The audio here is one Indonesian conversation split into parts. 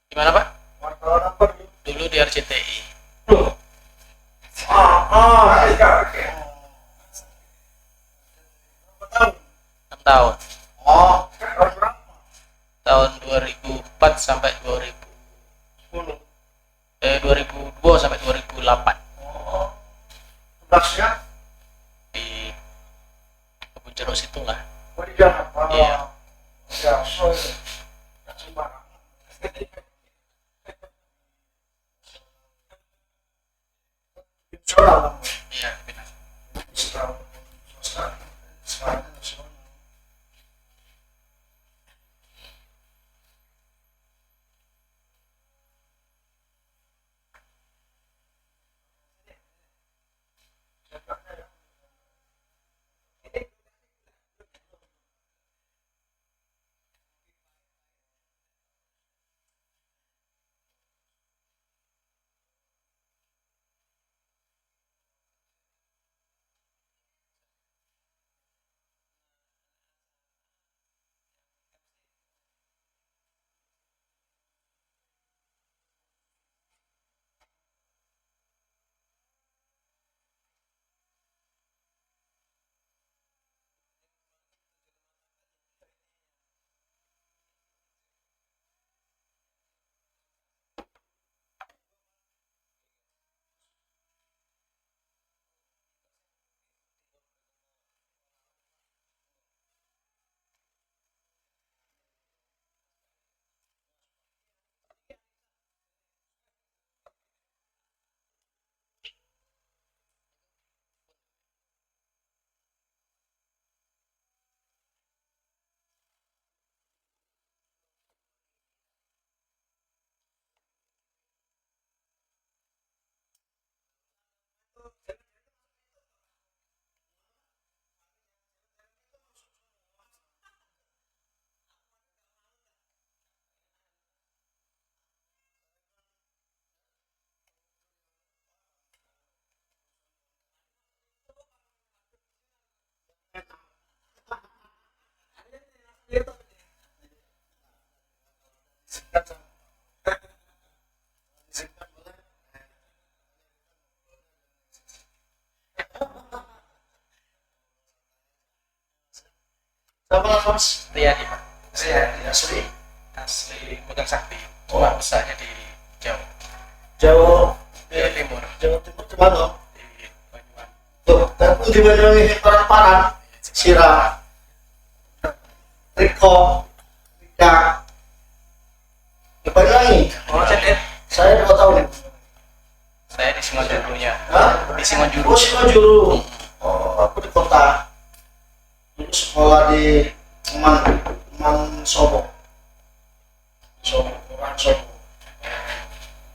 Gimana Pak? Wartawan apa dulu? Dulu di RCTI. Loh. Iya. Berapa tahun? 6 tahun. Oh, tahun berapa? Tahun 2004 sampai 10. 2002 sampai 2008 Oh, tugasnya di Kebun Jeruk situ lah. oh di Jakarta. Iya. Ya, so nggak sembarangan. Nasional lah. Iya, benar. Nasional. Sekarang nasional. Sama Mas Riyadi Pak. saya asli Asli Pegang Sakti. Cuma besarnya di Jawa. Jawa Jawa Timur. Jawa Timur di mana? Di Banyuwangi. Tuh, kan di Banyuwangi paran-paran Sira, Riko, Rika, di Banyuwangi. Oh, Saya 2 tahun. saya di Singonjurunya. Hah? Di Singonjuru. Oh, Singonjuru. Oh, aku di kota. Dulu sekolah di Teman Sobo. Orang Sobo.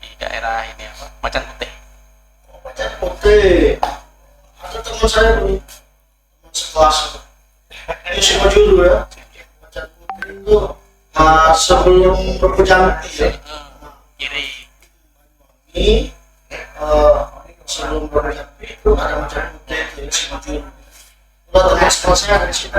Di daerah ini apa? Macan Putih. Oh, Macan Putih. Ada teman saya dulu, teman sekelas. Ini Singonjuru ya. Macan Putih itu sebelum Berkujanti ya. Kiri. Ini sebelum Berkujanti itu ada Macan Putih di Singonjuru. Udah teman sekelas saya dari sini.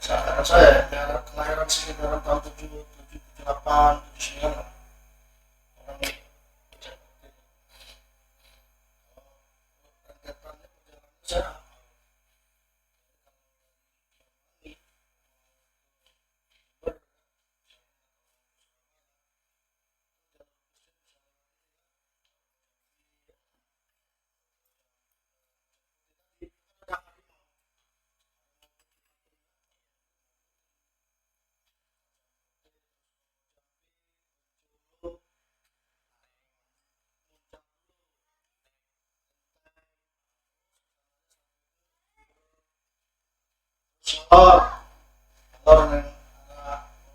Saat saya kelahiran sekitar tahun 78, 79. Orang ini saya Telur yang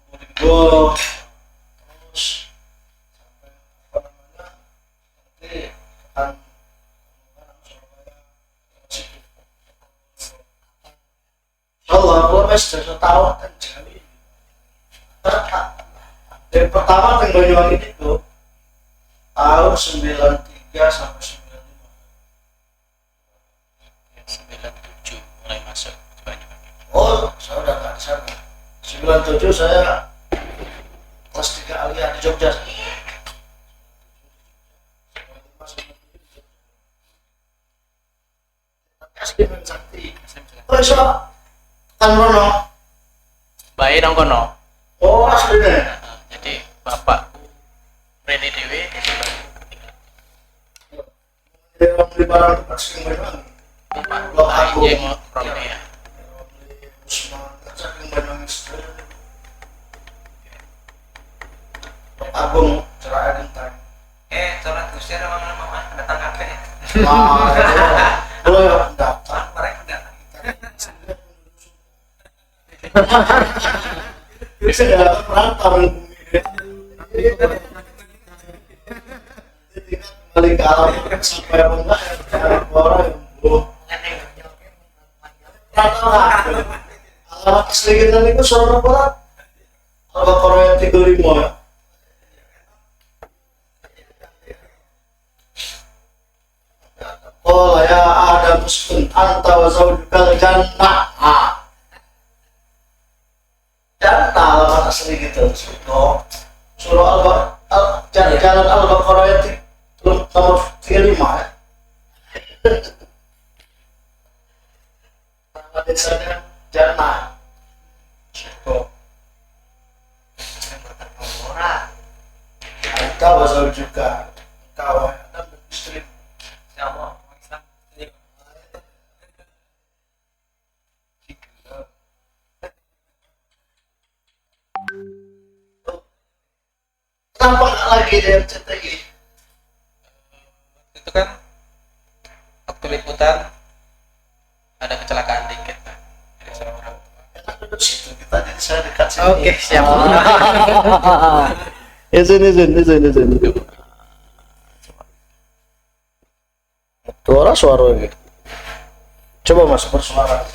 Probolinggo, terus sampai apa namanya nanti akan Surabaya, Allah kalau mes sudah tahu kan jadi dari pertama kan Banyuwangi itu tahun 93 sampai 95. 97 mulai masuk ke Banyuwangi. Oh saya kelas 3 Alia di Jogja. SD main sakti. Oh iso kan Rono. Baik nang kono. Oh aslinya. Jadi bapak Reni Dewi Dia orang beli barang tempat sering banyak. bapak Blok aku. Aye mau Roni ya. Usman saking banyak istri. Blok Agung cerai genteng. Sholat kusir sama mama datang kafe. Nah, boleh daftar. Mereka datang. Saya merantau kembali ke alam sampai apa enggak orang yang belum merantau alamat asli kita itu Sumatera Barat Alba Korea 35 ya. Oh ya Adam uskun anta wa zawjukal jannah. Jannah alamat asli gitu. Surah Jalan Al-Baqarah ayat nomor 35 ya. Nama desanya Jannah. Anta wa zawjuka. Kau Adam dan istri. Sama Islam. Kenapa nggak lagi di RCTI? Itu kan waktu liputan ada kecelakaan dikit kan. Jadi saya orang Enak duduk situ kita jadi saya dekat sini. Oke, siap. Izin. Suara gitu. Coba mas bersuara.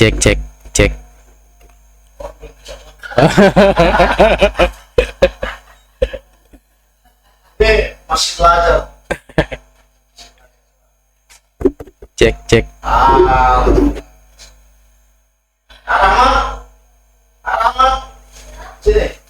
Cek. Masih belajar. Cek. Alamat. Sini.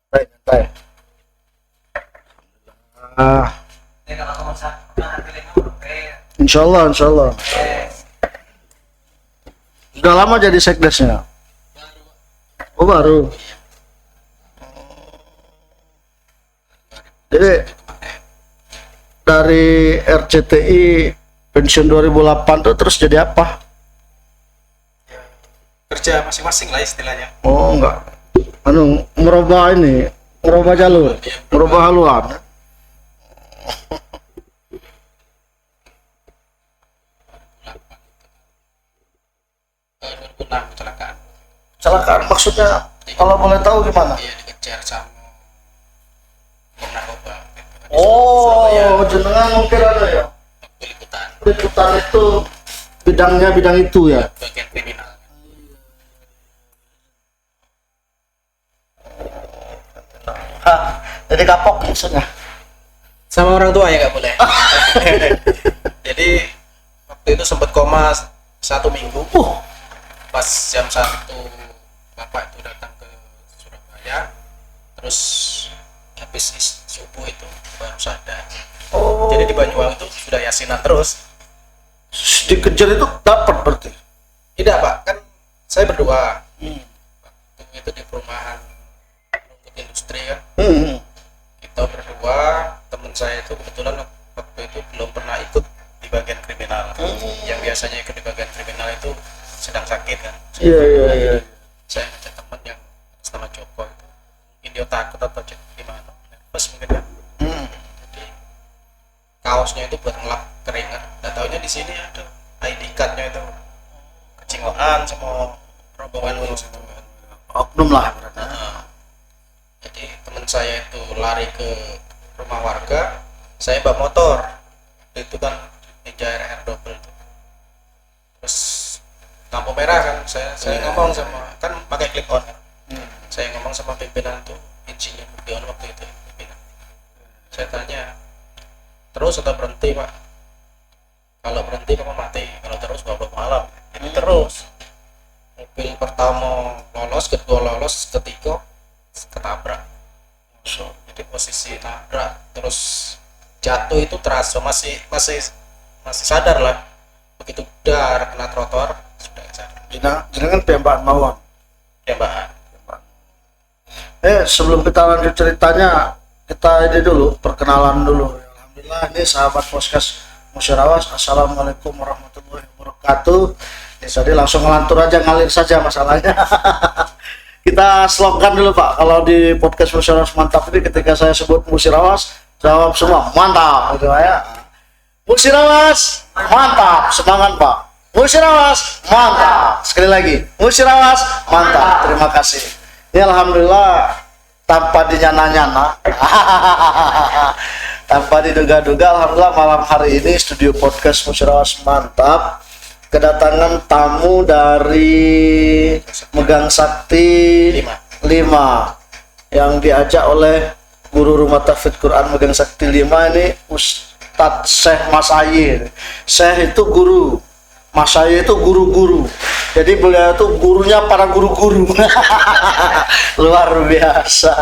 Santai. Kalau kamu pernah pilih nomor, Insya Allah. Sudah lama jadi sekdesnya. Oh baru. Jadi dari RCTI pensiun 2008 tuh terus jadi apa? Kerja masing-masing lah istilahnya. Oh enggak. Merubah jalur, merubah haluan. Kecelakaan maksudnya kalau boleh tahu gimana? Iya, dikejar sama narkoba. Oh, jenengan mungkin ada ya. Liputan Liputan itu bidang itu ya. bagian kriminal. Jadi kapok maksudnya. Sama orang tua ya nggak boleh. Jadi waktu itu sempat koma 1 minggu. Pas jam 1 bapak itu datang ke Surabaya, terus habis subuh itu baru sadar. Oh. Jadi di Banyuwangi itu sudah yasinan terus. Dikejar itu dapat berarti. Tidak pak, kan saya berdua. Waktu itu di perumahan rumput industri kan. Kita berdua, teman saya itu kebetulan waktu itu belum pernah ikut di bagian kriminal. Yang biasanya ikut di bagian kriminal itu sedang sakit kan. Iya. Saya ngajak teman yang atas nama Joko itu, mungkin dia takut atau gimana nervous mungkin kan. Jadi kaosnya itu buat ngelap keringat. Dan tahunya di sini ada ID cardnya itu kecingoan sama rombongan ngurus itu kan. Oknum lah berarti. Jadi teman saya itu lari ke rumah warga, saya bawa motor itu kan Ninja RR double itu. Terus lampu merah kan, saya ngomong sama, kan pakai clip on kan. Saya ngomong sama pimpinan tuh, insinyur Budion waktu itu pimpinan. Saya tanya, terus atau berhenti pak? Kalau berhenti kamu mati, kalau terus bawa malam. Jadi terus mobil pertama lolos, kedua lolos, ketiga ketabrak. Jadi posisi nabrak terus jatuh itu terasa masih sadar lah. Begitu dar kena trotoar sudah nggak sadar. Jenengan tembakan mawon. Tembakan. Sebelum kita lanjut ceritanya, kita ini dulu perkenalan dulu. Alhamdulillah ini sahabat podcast Musyarawas. Assalamualaikum warahmatullahi wabarakatuh. Ini tadi langsung ngelantur aja, ngalir saja masalahnya. Kita slogan dulu Pak, kalau di podcast Musyarawas mantap ini ketika saya sebut Musyarawas, jawab semua mantap gitu ya. Musyarawas mantap, semangat Pak. Musyarawas mantap, sekali lagi Musyarawas mantap. Terima kasih. Ini alhamdulillah tanpa dinyana-nyana, tanpa diduga-duga, alhamdulillah malam hari ini studio podcast Musyarawas mantap kedatangan tamu dari Megang Sakti 5 yang diajak oleh guru rumah tahfidz Quran Megang Sakti 5 ini Ustadz Syekh Mas Aye. Syekh itu guru, Mas Aye itu guru-guru, jadi beliau itu gurunya para guru-guru. Luar biasa.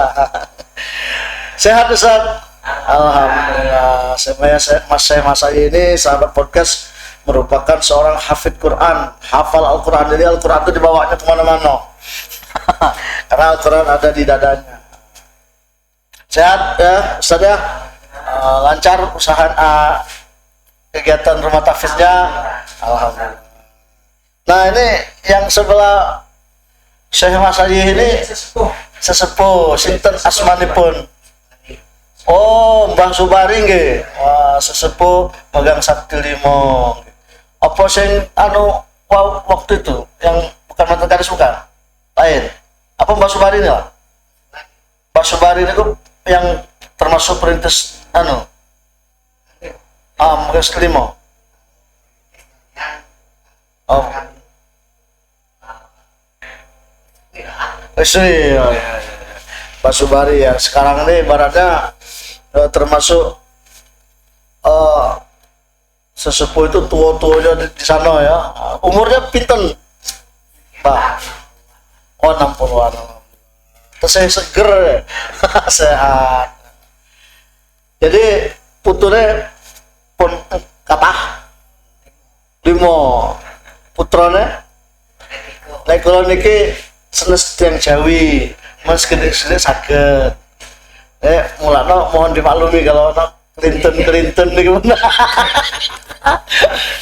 Sehat Ustadz? Alhamdulillah. Mas Aye ini sahabat podcast merupakan seorang hafid Quran, hafal Al-Quran. Jadi Al-Quran itu dibawanya kemana-mana. Karena Al-Quran ada di dadanya. Sehat ya Ustaz ya? Lancar usaha kegiatan rumah tahfidznya? Alhamdulillah. Nah ini yang sebelah Syekh Mas Aye ini sesepuh, sinten asmanipun? Oh, Mbah Subari nggih. Wah, sesepuh Megang Sakti 5. Apa sing waktu itu yang bukan mantan kadis bukan? Lain. Apa Mbah Subari ini lah? Mbah Subari ini tuh yang termasuk perintis Megang Sakti 5. Oh. Iya. Mbah Subari ya. Sekarang ini ibaratnya termasuk sesepuh itu tua-tuanya di sana ya. Umurnya pinten Pak? Oh 60-an. Terus saya seger ya. Sehat. Jadi puturnya pun kata 5 putrane lek kula niki senes tiyang Jawi mas gede-gede saged mulakno mohon dimaklumi kalau Clinton nih gimana.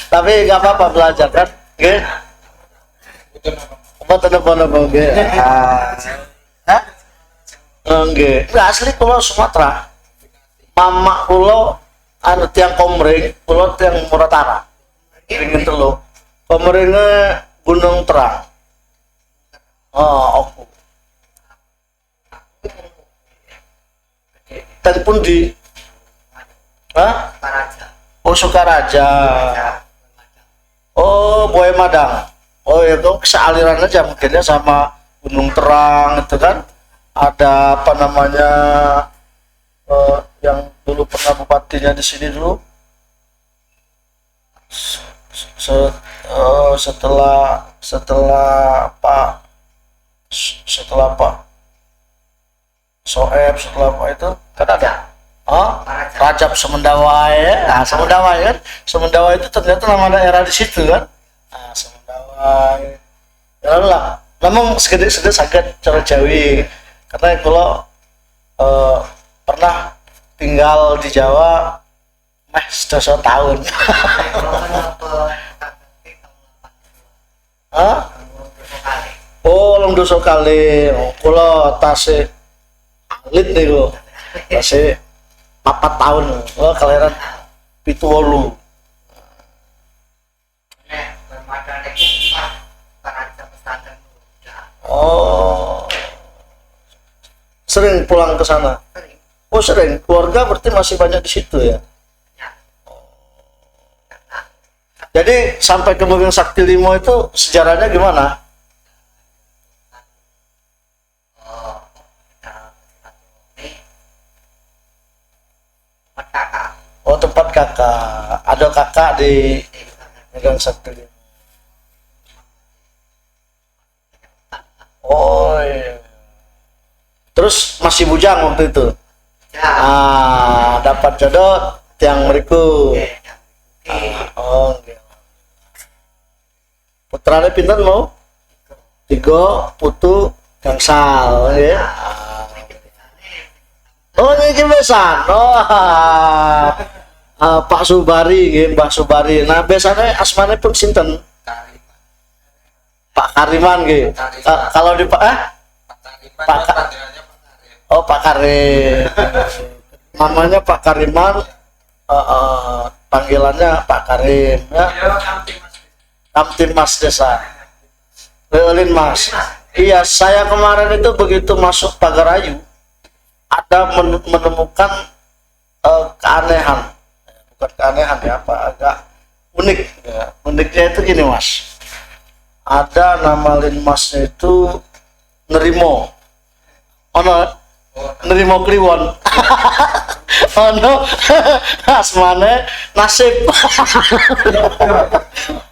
Tapi nggak apa-apa belajar kan, nggih. Apa telepon nggih? Hah? Nggih. Nggak asli kulo Sumatera. Mama kulo tiang Komering, kulo tiang Muratara. Pingin telu. Komeringnya Gunung Terang. Oh, aku. Dan pun di Oh Sukaraja. Oh Boy Madang. Oh itu sealiran aja mungkinnya sama Gunung Terang itu kan. Ada apa namanya yang dulu pernah bupatinya di sini dulu. Setelah Pak Soeb, setelah Pak itu kan ada Rajab Semendawai ya. Nah, Semendawai kan, Semendawai itu ternyata nama daerah di situ kan. Nah, Semendawai ya lah, namun segede-segede sakit cara Jawi karena kalau pernah tinggal di Jawa sudah tahun. Oh, long doso kali. Kalau tasik lit nih gua. Masih 4 tahun. Wah, kelahiran 78. Bermata lagi para pesantren muda. Oh. Sering pulang ke sana. Sering. Oh, sering. Keluarga berarti masih banyak di situ ya. Jadi sampai ke Mobil Sakti Limo itu sejarahnya gimana? Oh, ini tempat kakak. Oh, tempat kakak. Ada kakak di Mobil Sakti Limo. Oh iya. Terus masih bujang waktu itu. Ya. Dapat jodoh tiang meriku. Oh, iya. Putrane pinten mau? 3 putu gangsal ya. Oh, ini besan. Oh, Pak Subari nggih, Mbah Subari. Nah, biasanya asmane pun sinten? Pak Kariman nggih. Kalau di Pak Oh, Pak Karim. Namanya Pak Kariman, panggilannya Pak Karim ya. Kamtibmas Desa. Leolin Mas. Iya, saya kemarin itu begitu masuk Pagarayu ada menemukan keanehan. Bukan keanehan ya, apa agak unik ya. Uniknya itu gini, Mas. Ada nama linmasnya itu Nerimo. Ono Nerimo Kliwon. Ono asmane Nasib.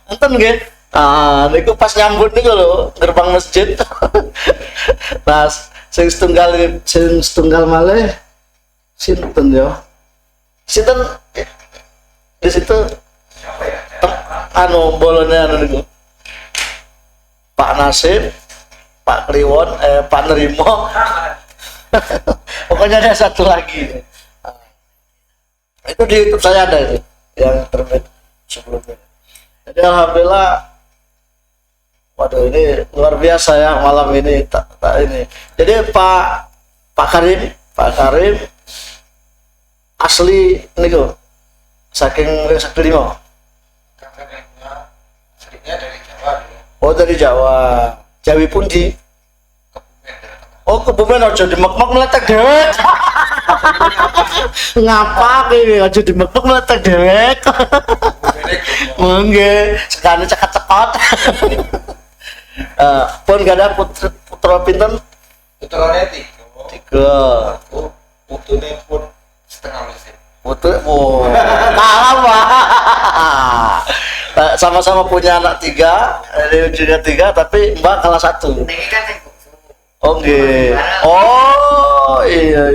Enten nggih. Niku pas nyambut niku lho, gerbang masjid. Nah, sing setunggal malih sinten ya? Sinten di situ bolonnya niku. Pak Nasib, Pak Kliwon, Pak Nerimo. Pokoknya ada satu lagi. Itu di YouTube saya ada itu yang terbit sebelumnya. Jadi alhamdulillah, waduh ini luar biasa ya malam ini tak ini. Jadi Pak Karim asli niku saking Sakti Limo. Dari Jawa dulu. Oh, dari Jawa. Jawi pundi? Oh, Kebumen aja dimek-mek meletek dewek. Ngapa iki aja dimek-mek meletek dewek? Mengge, sekali cekot-cekot. Pun gak ada putra pinten? Putrane 3. Putune pun setengah mesin. Putu, kalah Pak. Sama-sama punya anak 3, dia juga 3, tapi Mbak kalah 1. Ini kan sing bungsu. Oh, nggih. Oh, iya.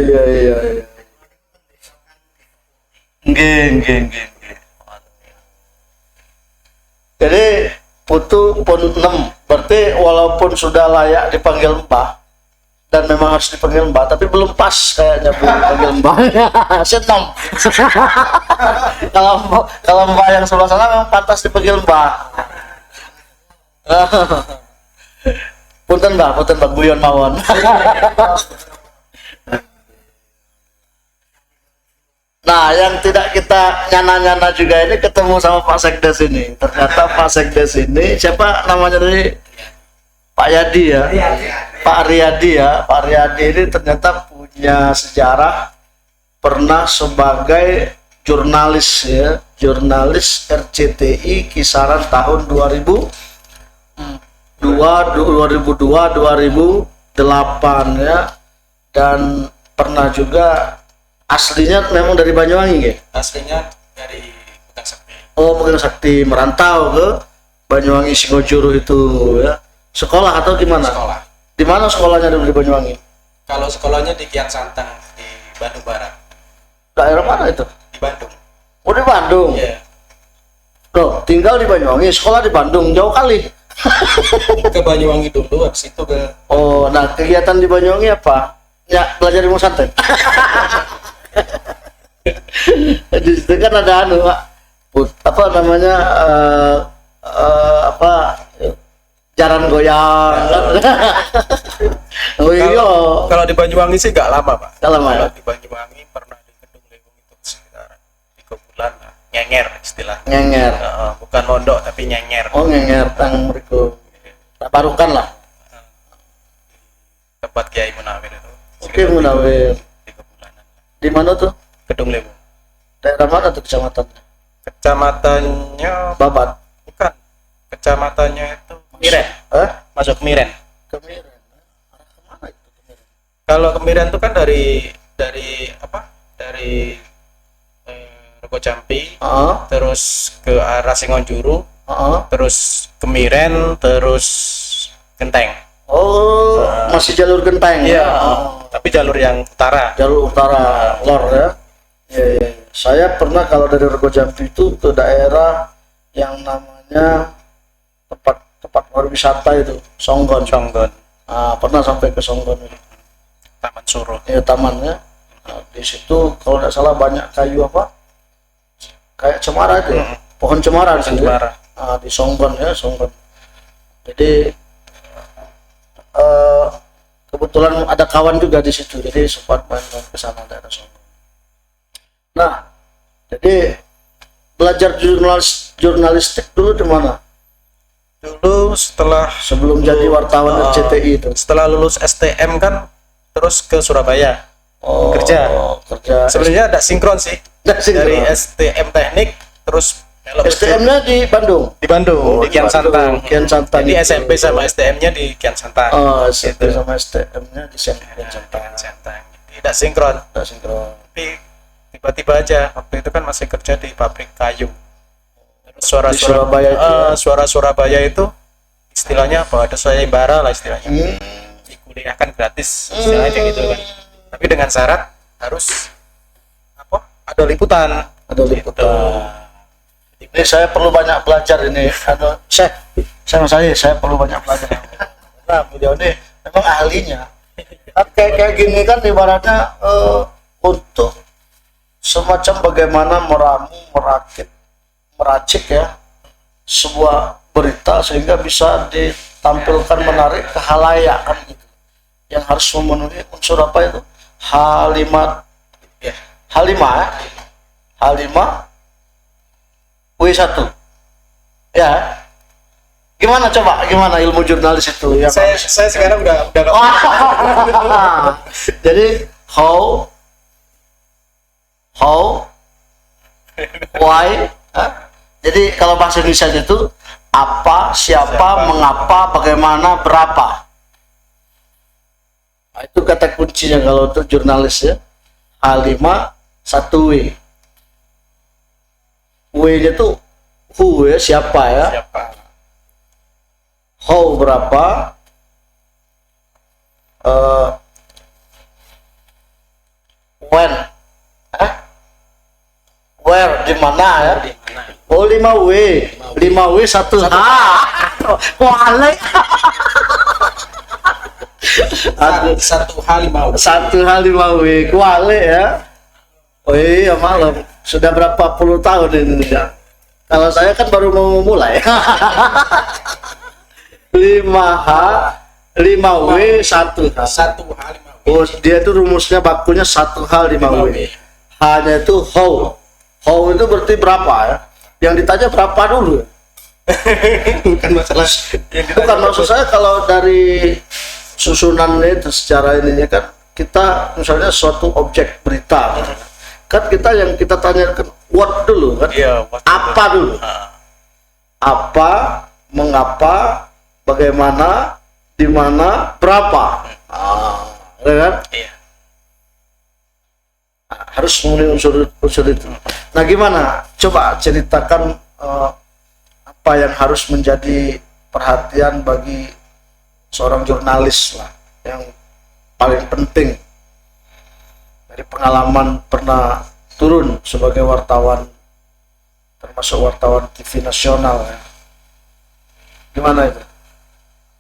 Nggih. Jadi putu pun 6, berarti walaupun sudah layak dipanggil Mbah dan memang harus dipanggil Mbah, tapi belum pas kayaknya belum dipanggil Mbah. Senom. Kalau Mbah yang sebelah sana memang pantas dipanggil Mbah. Punten Mbah Guyon mawon. Nah, yang tidak kita nyana-nyana juga ini ketemu sama Pak Sekdes ini. Ternyata Pak Sekdes ini siapa namanya tadi? Pak Yadi ya. Pak Riyadi ya. Pak Riyadi ini ternyata punya sejarah pernah sebagai jurnalis ya, jurnalis RCTI kisaran tahun 2008 ya, dan pernah juga aslinya memang dari Banyuwangi ya? Aslinya dari Bukan Sakti. Oh, Bukan Sakti, merantau ke Banyuwangi Singojuru itu ya. Sekolah atau gimana? Sekolah. Di mana sekolahnya di Banyuwangi? Kalau sekolahnya di Kian Santang di Bandung Barat. Daerah mana itu? Di Bandung. Oh, di Bandung. Iya. Loh, tinggal di Banyuwangi, sekolah di Bandung, jauh kali. Ke Banyuwangi dulu, habis itu ke Oh, nah kegiatan di Banyuwangi apa? Ya, belajar ilmu santet. Di situ kan ada Pak. Apa namanya? Jaran goyang. Oh iya. Kalau di Banyuwangi sih nggak lama Pak. Nggak lama, ya? Kalau di Banyuwangi pernah di Kedung Lewung itu sekitar 3 bulan lah. Nyenger istilahnya. Ngenger. Bukan mondok tapi nyenger. Oh ngenger tang mriku. Tak barukan lah. Tempat Kiai Munawir itu. Oke Munawir. 3 bulanan. Di mana tuh? Kedung Lewung. Daerah mana tuh kecamatannya? Kecamatannya Babat. bukan. Kecamatannya itu Miren. Masuk Miren. Kemiren. Arah kemana itu Kemiren? Kalau Kemiren itu kan dari apa? Dari Rego Jampi, terus ke arah Singonjuru, terus Kemiren, terus Genteng. Oh, masih jalur genteng. Iya. Oh. Tapi jalur yang utara. Jalur utara, lor ya. Iya. Saya pernah kalau dari Rego Jampi itu ke daerah yang namanya tempat pariwisata itu, Songgon. Songgon. Pernah sampai ke Songgon itu. Taman Suruh. Ya tamannya. Di situ kalau tidak salah banyak kayu apa? Kayak cemara itu, pohon cemara di situ. Cemara. Di Songgon ya, Songgon. Jadi kebetulan ada kawan juga di situ, jadi sempat main ke sana daerah Songgon. Nah, jadi belajar jurnalistik dulu di mana? Dulu setelah Sebelum jadi wartawan RCTI itu. setelah lulus STM kan terus ke Surabaya. Oh, kerja. Sebenarnya ada sinkron sih. Dari STM teknik terus STM-nya di Bandung. di Bandung, di Kian Santang. Kian Santang. Jadi itu. SMP sama STM-nya di Kian Santang. Oh, SMP sama STM-nya di Kian Santang. Kian Santang. Tidak sinkron. Tidak sinkron. Tapi tiba-tiba aja waktu itu kan masih kerja di pabrik kayu. Terus Di Surabaya itu ya? suara Surabaya itu istilahnya apa? Ada sayembara lah istilahnya. Dikuliahkan gratis istilahnya kayak gitu kan. Tapi dengan syarat harus apa? Ada liputan. Ada liputan. Ini saya perlu banyak belajar ini. Saya perlu banyak belajar. Nah, beliau ini memang ahlinya. Kan kayak gini kan ibaratnya untuk semacam bagaimana meracik ya sebuah berita sehingga bisa ditampilkan menarik ke khalayak kan gitu. Yang harus memenuhi unsur apa itu? H5 W1 ya. Gimana ilmu jurnalis itu yang Saya sekarang udah jadi how why jadi kalau bahasa Indonesia itu apa, siapa, mengapa, bagaimana, berapa. Nah, itu kata kuncinya kalau untuk jurnalis ya. H5 1W. W-nya tuh who ya, siapa ya. siapa? How berapa, when, where, di mana ya. Oh 5W 1H. Wale. Satu hal 5. 1H5W kuale ya. Oh iya malam. Sudah berapa puluh tahun ini ya. Kalau saya kan baru mau mulai. 5H 5W 1H. Satu hal 5. Oh, dia itu rumusnya bakunya 1H5W. H-nya itu how. How itu berarti berapa ya? Yang ditanya berapa dulu? Bukan masalah. Bukan, maksud saya kalau dari susunannya itu secara ininya kan kita misalnya suatu objek berita kan kita yang kita tanyakan what dulu kan? Iya, apa dulu? Apa, mengapa, bagaimana, di mana, berapa? Ya kan? Iya. Harus memenuhi unsur itu. Nah, gimana? Coba ceritakan apa yang harus menjadi perhatian bagi seorang jurnalis lah, yang paling penting dari pengalaman pernah turun sebagai wartawan, termasuk wartawan TV nasional ya. Gimana itu?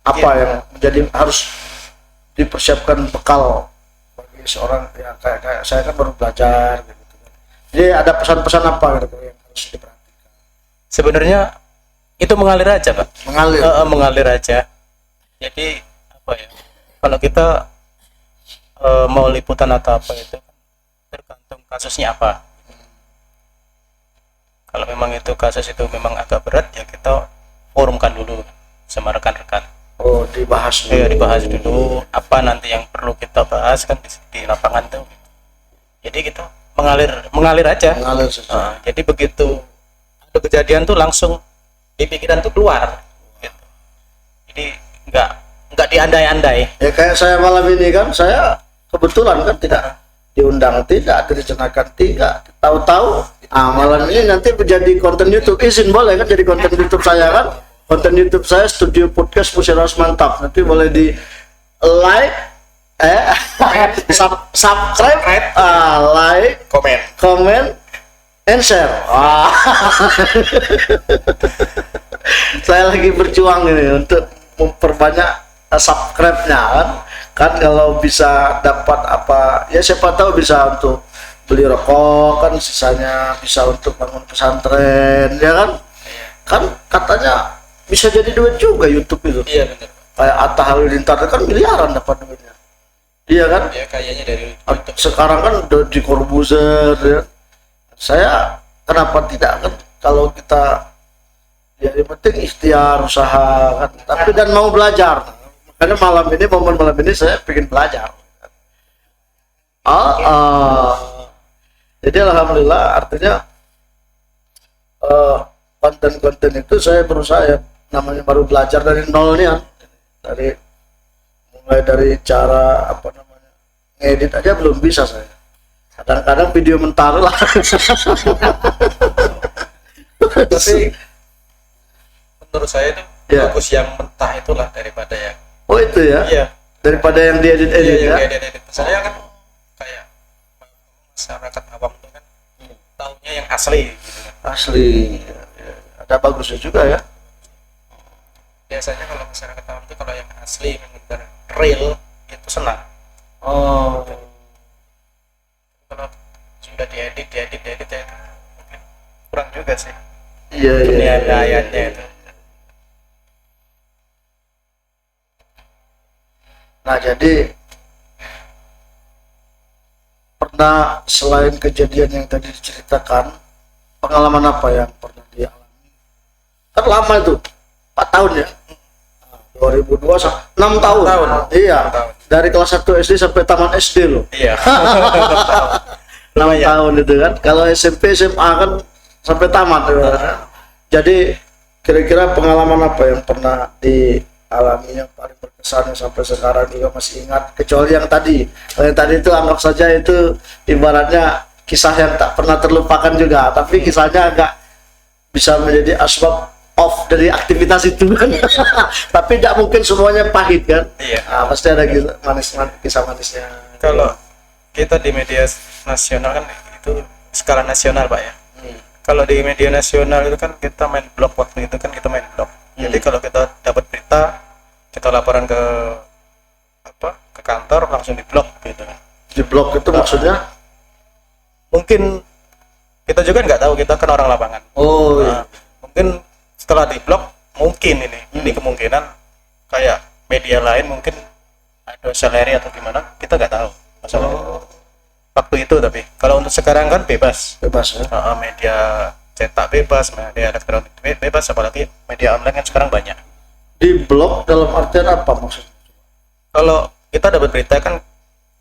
Apa yang menjadi harus dipersiapkan bekal bagi seorang ya kayak saya kan baru belajar gitu. Jadi ada pesan-pesan apa gitu yang harus diperhatikan? Sebenarnya itu mengalir aja, Pak. Mengalir. Mengalir aja. Jadi apa ya? Kalau kita mau liputan atau apa itu tergantung kasusnya apa. Kalau memang itu kasus itu memang agak berat, ya kita forumkan dulu sama rekan-rekan. Oh, dibahas dulu. Ya dibahas dulu apa nanti yang perlu kita bahas kan di lapangan tuh. Jadi kita mengalir aja. Mengalir saja. Jadi begitu ada kejadian tuh langsung di pikiran tuh keluar. Gitu. Jadi nggak diandai-andai. Ya kayak saya malam ini kan, saya kebetulan kan tidak diundang, tidak direncanakan, tidak tahu-tahu malam ini nanti menjadi konten YouTube. Izin boleh kan jadi konten YouTube saya kan, konten YouTube saya Studio Podcast Musyawarah Mantap, nanti boleh di like subscribe, like, comment and share. Saya lagi berjuang ini untuk memperbanyak subscribe-nya kan kalau bisa dapat apa ya, siapa tahu bisa untuk beli rokok kan, sisanya bisa untuk bangun pesantren ya kan katanya bisa jadi duit juga YouTube itu. Iya benar. Kayak Atta Halilintar kan miliaran dapat duitnya, iya kan Ya kayaknya dari YouTube. sekarang kan udah di Corbuzier ya. Saya kenapa tidak kan, kalau kita ya yang penting ikhtiar, usaha kan, tapi dan mau belajar. Karena momen malam ini saya pengen belajar. Jadi alhamdulillah, artinya konten-konten itu saya berusaha ya, namanya baru belajar dari nol nih ya. Mulai dari cara apa namanya ngedit aja belum bisa saya. Kadang-kadang video mentar lah. Tapi menurut saya itu Ya. bagus yang mentah itulah daripada yang Oh itu ya, iya daripada yang diedit-edit ya. edit. Saya kan kayak masyarakat awam itu kan tahunya yang asli gitu kan. Asli ya. Ada bagusnya juga ya. Biasanya kalau masyarakat awam itu kalau yang asli benar real itu senang. Oh, Kalau sudah diedit ya mungkin kurang juga sih iya. penilaiannya itu. Nah jadi pernah selain kejadian yang tadi diceritakan, pengalaman apa yang pernah dialami? Kan lama itu, 4 tahun ya. 2002 6 tahun. Iya. 6 tahun. Dari kelas 1 SD sampai taman SD loh. Iya. 6 tahun itu kan. Kalau SMP SMA kan sampai tamat ya. Jadi kira-kira pengalaman apa yang pernah dialami yang paling berkesan yang sampai sekarang juga masih ingat, kecuali yang tadi. Kalau yang tadi itu anggap saja itu ibaratnya kisah yang tak pernah terlupakan juga, tapi kisahnya agak bisa menjadi asbab off dari aktivitas itu kan. Tapi tidak mungkin semuanya pahit kan. Iya. Nah, pasti ada kisah manisnya. Kalau kita di media nasional kan itu skala nasional Pak ya. Kalau di media nasional itu kan kita main blog, waktu itu kan kita main blog. Jadi kalau kita dapat berita, kita laporan ke kantor, langsung di blog gitu kan. Di blog itu maksudnya? Mungkin kita juga nggak tahu, kita kan orang lapangan. Oh iya. Mungkin setelah di blog mungkin ini kemungkinan kayak media lain mungkin ada salary atau gimana, kita nggak tahu masalah waktu itu. Tapi kalau untuk sekarang kan bebas ya. Media cetak bebas, media elektronik bebas, apalagi media online kan sekarang banyak. Di blog dalam artian apa maksudnya? Kalau kita dapat berita kan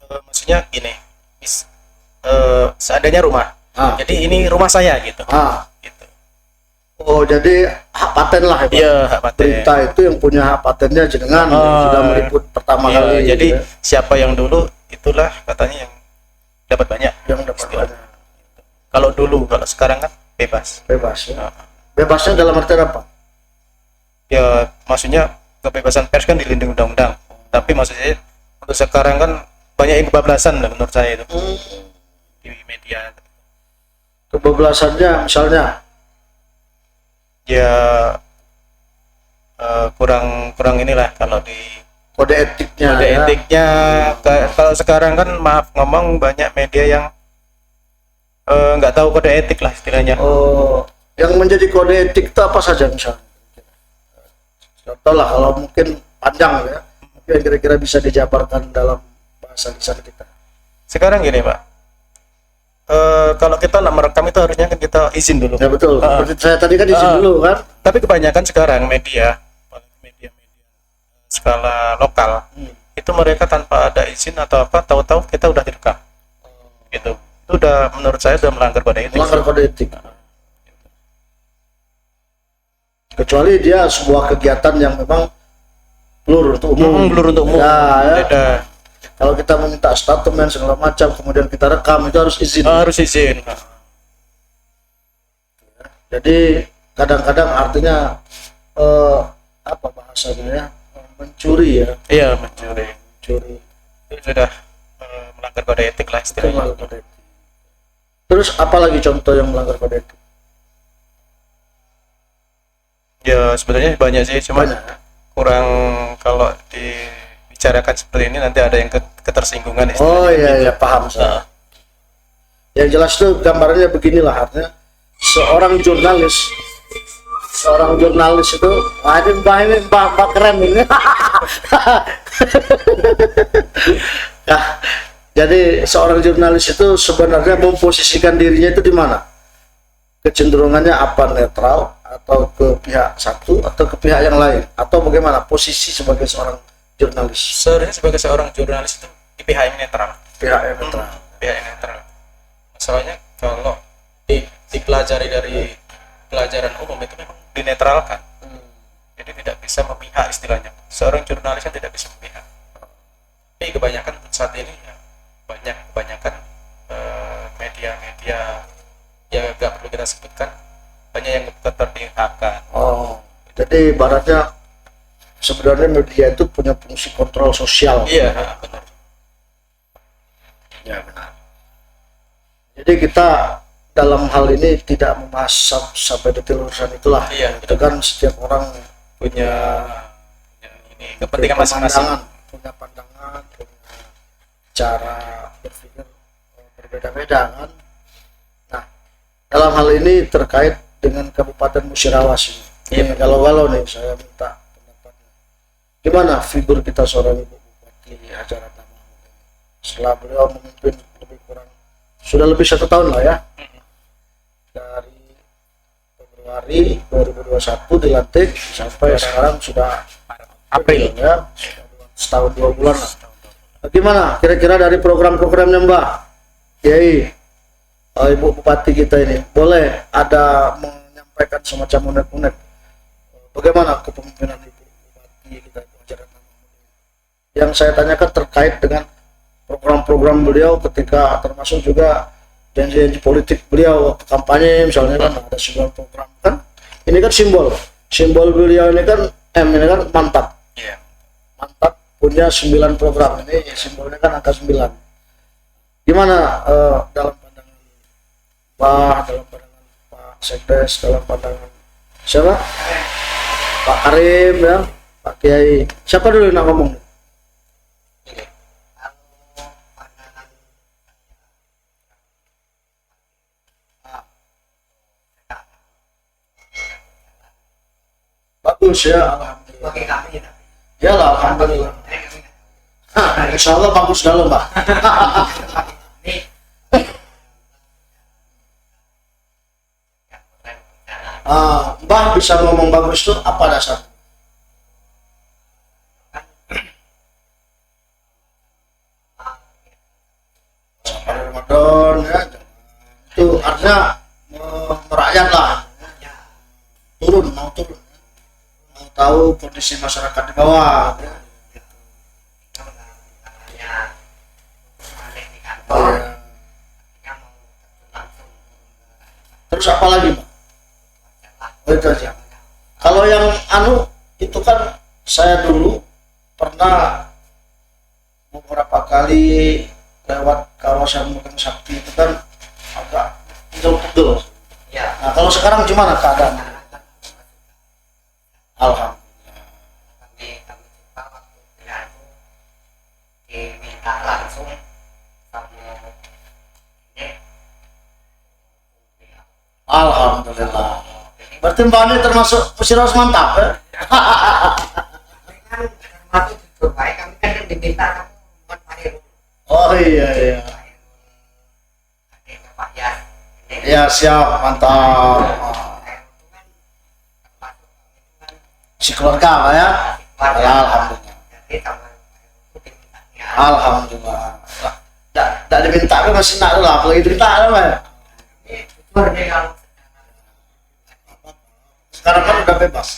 maksudnya gini, seadanya rumah, jadi ini rumah saya gitu. Gitu. Oh jadi hak paten lah ya, Iya, hak paten. Berita itu yang punya hak patennya jenengan yang sudah meliput pertama Iya, kali. jadi gitu ya. siapa yang dulu itulah katanya yang dapat banyak. Yang dapat banyak. Kalau dulu, kalau sekarang kan bebas. Bebas ya. Bebasnya dalam artian apa? Ya maksudnya kebebasan pers kan dilindungi undang-undang. Tapi maksudnya untuk sekarang kan banyak yang kebablasan menurut saya itu di media. Kebablasannya misalnya? Ya kurang inilah kalau di Kode etiknya. kode ya. etiknya. Kalau sekarang kan maaf ngomong banyak media yang nggak tahu kode etik lah istilahnya. Oh, yang menjadi kode etik itu apa saja misalnya? Contoh lah, kalau mungkin panjang ya. yang kira-kira bisa dijabarkan dalam bahasa lisan kita? Sekarang gini Pak, kalau kita nak merekam itu harusnya kan kita izin dulu. Ya betul. Seperti saya tadi kan izin dulu kan. Tapi kebanyakan sekarang media skala lokal itu mereka tanpa ada izin atau apa, tahu-tahu kita udah direkam. Gitu. Itu udah menurut saya udah melanggar kode etik. Melanggar kode etik. Kecuali dia sebuah kegiatan yang memang blur untuk umum. Blur untuk umum. Ya. Beda. Kalau kita meminta statement segala macam, kemudian kita rekam, itu harus izin. Harus izin. Jadi kadang-kadang artinya apa bahasanya ya, mencuri ya. Iya, mencuri. Mencuri. Itu sudah melanggar kode etik lah istilahnya. Melanggar kode etik. Terus apalagi contoh yang melanggar kode etik? Ya sebenarnya banyak sih, cuma Banyak. kurang kalau dibicarakan seperti ini nanti ada yang ketersinggungan istilahnya. Oh iya, paham saya. Yang jelas tuh gambarannya beginilah, artinya seorang jurnalis itu, ini mbak keren ini. Nah, jadi seorang jurnalis itu sebenarnya memposisikan dirinya itu di mana? Kecenderungannya apa, netral atau ke pihak satu atau ke pihak yang lain, atau bagaimana posisi sebagai seorang jurnalis? Sebenarnya sebagai seorang jurnalis itu di pihak yang netral. Pihak yang netral. Pihak yang netral. Masalahnya kalau dipelajari dari pelajaran umum itu memang dinetralkan. Jadi tidak bisa memihak istilahnya. Seorang jurnalis yang tidak bisa memihak. Tapi kebanyakan saat ini ya, kebanyakan media-media yang nggak perlu kita sebutkan banyak yang keterpihakkan. Oh, jadi ibaratnya sebenarnya media itu punya fungsi kontrol sosial. Iya, benar. Ya benar. Jadi kita dalam hal ini tidak membahas sampai detail urusan itulah. Iya, itu kan setiap orang punya ini kepentingan masing-masing. Punya pandangan, punya cara berpikir berbeda-beda kan. Nah, dalam hal ini terkait dengan Kabupaten Musirawas ini. Iya. Kalau nih saya minta pendapatnya. Gimana figur kita seorang Ibu Bupati Haja Ratna Mahmud ini? Setelah beliau memimpin sudah lebih 1 tahun lah ya. Dari Februari 2021 dilantik sampai sekarang sudah April ya, setahun 2 bulan lah. Bagaimana kira-kira dari program-programnya Mbak Kiai, Ibu Bupati kita ini, boleh ada menyampaikan semacam unek-unek bagaimana kepemimpinan Ibu Bupati kita Haja Ratna Mahmud ini? Yang saya tanyakan terkait dengan program-program beliau ketika termasuk juga janji-janji politik beliau waktu kampanye misalnya kan ada 9 program kan, ini kan simbol beliau ini kan M ini kan mantap. Iya. Mantap punya 9 program, ini simbolnya kan angka 9. Gimana dalam pandangan dalam pandangan Pak Sekdes, dalam pandangan siapa? Pak Karim ya, Pak Kiai, siapa dulu yang nak ngomong? Bagus ya, alhamdulillah. Bagi kami ya. Ya lah, alhamdulillah. Insya Allah bagus dalam Mbak. Mbak bisa ngomong bagus tuh apa dasar? Sampai Ramadan ya, itu artinya merakyat lah, mau turun, mau tahu kondisi masyarakat di bawah. Ya. Oh, ya. Terus apa lagi Pak? Oh, itu aja. Kalau yang itu kan saya dulu pernah beberapa kali lewat kawasan Mekeng Sakti, itu kan agak pegel. Ya. Nah kalau sekarang gimana keadaan? Alhamdulillah. Kami jumpa waktu itu diminta langsung sama ini. Alhamdulillah. Berarti Mbak ini termasuk Musirawas mantap ya? Kan termasuk baik kami kan diminta kamu buat Pak Heru. Oh iya iya. Ada Pak Yas. Ya siap, mantap. Si keluarga Pak ya. Alhamdulillah. Jadi sama itu dimintanya. Alhamdulillah. Tidak diminta kan masih nak lah, apalagi diminta lah Pak. Ini jujur nih kalau Sekarang kan udah bebas.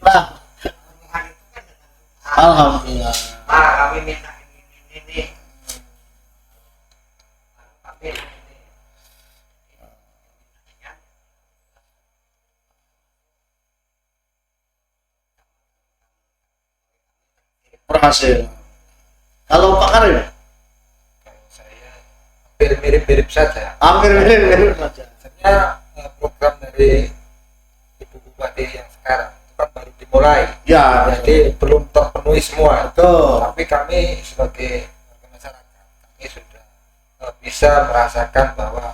Nah, hubungan itu kan dengan alhamdulillah. Pak kami minta ini. Kami ini. Berhasil. Kalau Pak Karim, Saya hampir mirip-mirip saja. hampir mirip saja. Sebenarnya program dari Ibu Bupati yang sekarang itu kan baru dimulai. Ya, Jadi belum terpenuhi semua. betul. Tapi kami sebagai warga masyarakat, kami sudah bisa merasakan bahwa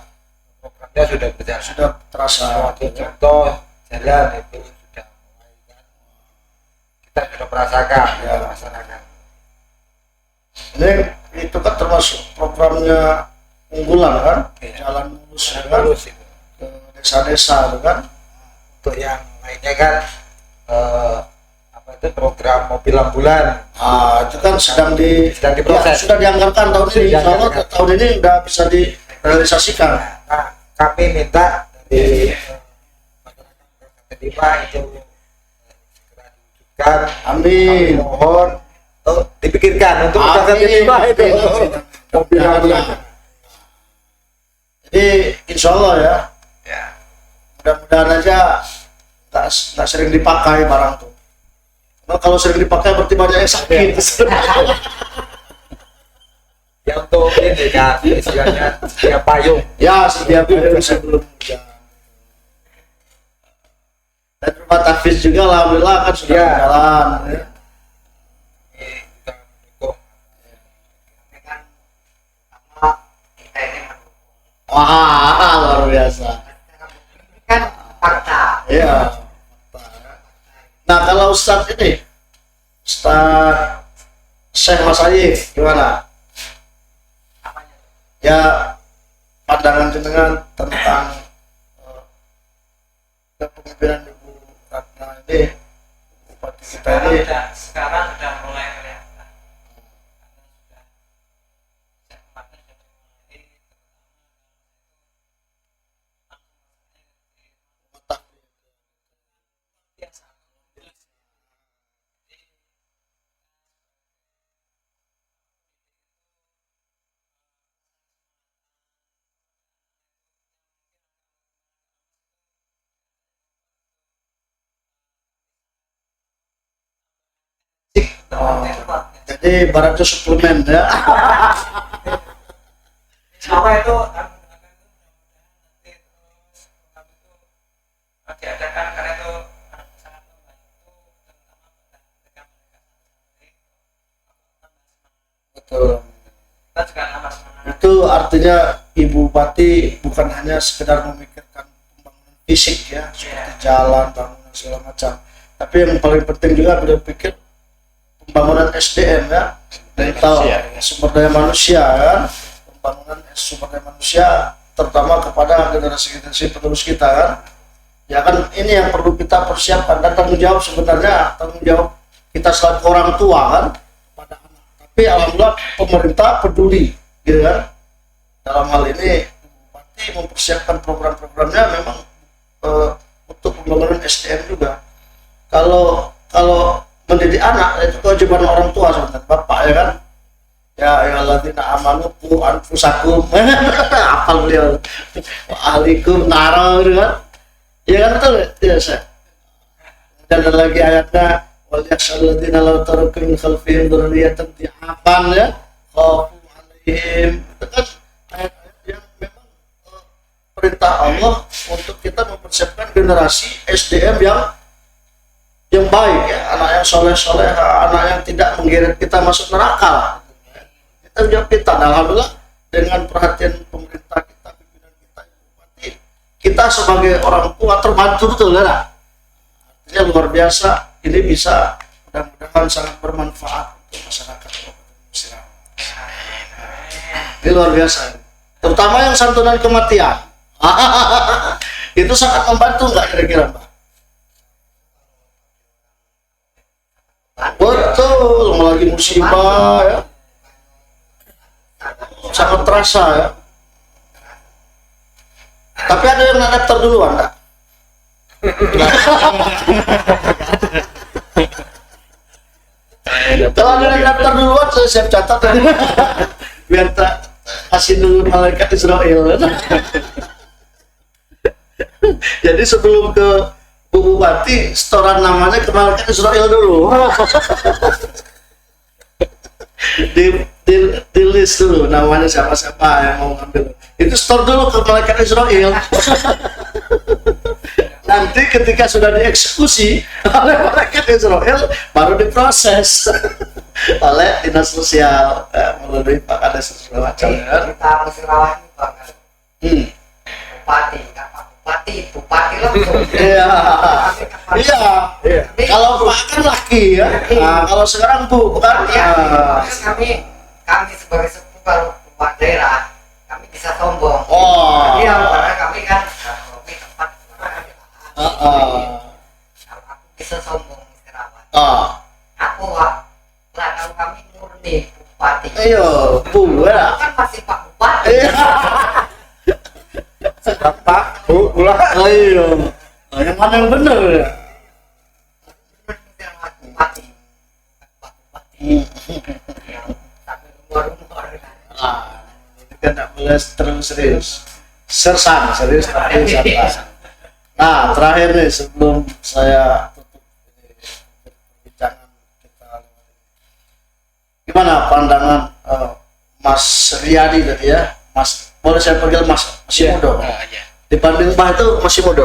programnya sudah berjalan. Sudah terasa. Suatu contoh jalan itu sudah mulai kan. Kita sudah merasakan Ya. masyarakat. Ini itu kan termasuk programnya unggulan kan, Iya. jalan mulus ya kan, Terus itu. ke desa-desa itu kan. Untuk yang lainnya kan apa itu program mobil ambulan Itu kan sedang Sedang diproses. ya, sudah dianggarkan tahun ini. Sudah Insya Allah dianggarkan. tahun ini udah bisa direalisasikan. Nah, kami minta dari masyarakat Kedima itu segera diwujudkan. Amin. Kami mohon untuk dipikirkan untuk Amin. masyarakat Kedima itu Amin. mobil ambulan. Jadi insya Allah ya, Ya. mudah-mudahan aja nggak sering dipakai barang tuh. Nah, kalau sering dipakai berarti banyak yang sakit. Ya untuk ini kan istilahnya siap payung. Ya setiap hari sebelum hujan. Dan rumah tahfiz juga alhamdulillah kan sudah Ya. berjalan. Ya. Ini kita mendukung. Ini kan pertama kita ini mendukung. Wah luar biasa. Ini kan fakta. Iya. Nah kalau Ustadz ini, Ustadz Syekh Mas Ayif gimana? Apanya? Ya pandangan jenengan tentang kepemimpinan Ibu Ratna ini, bupati kita ini. Sekarang sudah mulai kelihatan. Jadi baratnya suplemen ya. Apa itu? Nanti diadakan karena itu sangat membantu terutama Betul. kita juga nambah semangat. Itu artinya Ibu Bupati bukan hanya sekedar memikirkan pembangunan fisik ya, seperti jalan, bangunan segala macam. Tapi yang paling penting juga beliau pikir pembangunan SDM ya, sumber daya manusia kan, pembangunan sumber daya manusia terutama kepada generasi penerus kita kan. Ya kan ini yang perlu kita persiapkan dan tanggung jawab sebenarnya tanggung jawab kita selaku orang tua kan pada anak. Tapi alhamdulillah pemerintah peduli gitu kan. Dalam hal ini Bupati mempersiapkan program-programnya memang untuk pembangunan SDM juga. Kalau mendidik anak itu kewajiban orang tua sebenarnya, bapak ya kan. Ya ayyuhalladzina amanu qu anfusakum. Apal beliau. Wa ahlikum naro gitu kan. Ya kan betul ya saya. Dan ada lagi ayatnya wal yakhshalladzina law taraku min khalfihim dzurriyyatan dhi'afan ya khafu 'alaihim. Itu kan ayat-ayat yang memang perintah Allah untuk kita mempersiapkan generasi SDM yang baik ya, anak yang soleh, anak yang tidak menggeret kita masuk neraka. Kita jawab kita, dan alhamdulillah dengan perhatian pemerintah kita, pimpinan kita, Bupati, kita sebagai orang tua terbantu betul ya. Artinya luar biasa ini bisa mudah-mudahan sangat bermanfaat untuk masyarakat Kabupaten Musirawas. Ini luar biasa, terutama yang santunan kematian. Itu sangat membantu nggak kira-kira Mbak? Betul, lagi musibah ya, sangat terasa ya. Tapi ada yang nak daftar duluan enggak? Kalau ada yang daftar duluan, saya siap catat biar tak kasih dulu malaikat Israel. Jadi sebelum ke Bu Bupati, setoran namanya ke malaikat Israel dulu. di list dulu namanya siapa-siapa yang mau ngambil. Itu store dulu ke malaikat Israel. Nanti ketika sudah dieksekusi oleh malaikat Israel, baru diproses oleh dinas sosial melalui Pak Kades segala macam. Kita Musirawas ini Pak, bupati, apa bupati langsung. Iya. Kalau Pak kan laki ya. Nah, kalau sekarang Bu bukan. Ya, kami sebagai sepuh kalau buat daerah, kami bisa sombong. Oh. Iya, karena kami kan kami tempat kalau aku bisa sombong Musirawas. Aku kalau kami murni bupati. Ayo, Bu ya. Kan masih Pak Bupati. Pak, Bu, ulah. Ayo. Yang mana yang benar ya? Bupati. Pak Bupati. Yang sampai rumor-rumor kan. Ini kan tak boleh terus serius. Sersan, serius tapi santai. Nah, terakhir nih sebelum saya tutup ini perbincangan kita, gimana pandangan Mas Riyadi tadi ya? Mas, boleh saya panggil Mas? Masih muda. Dibanding Pak itu masih muda.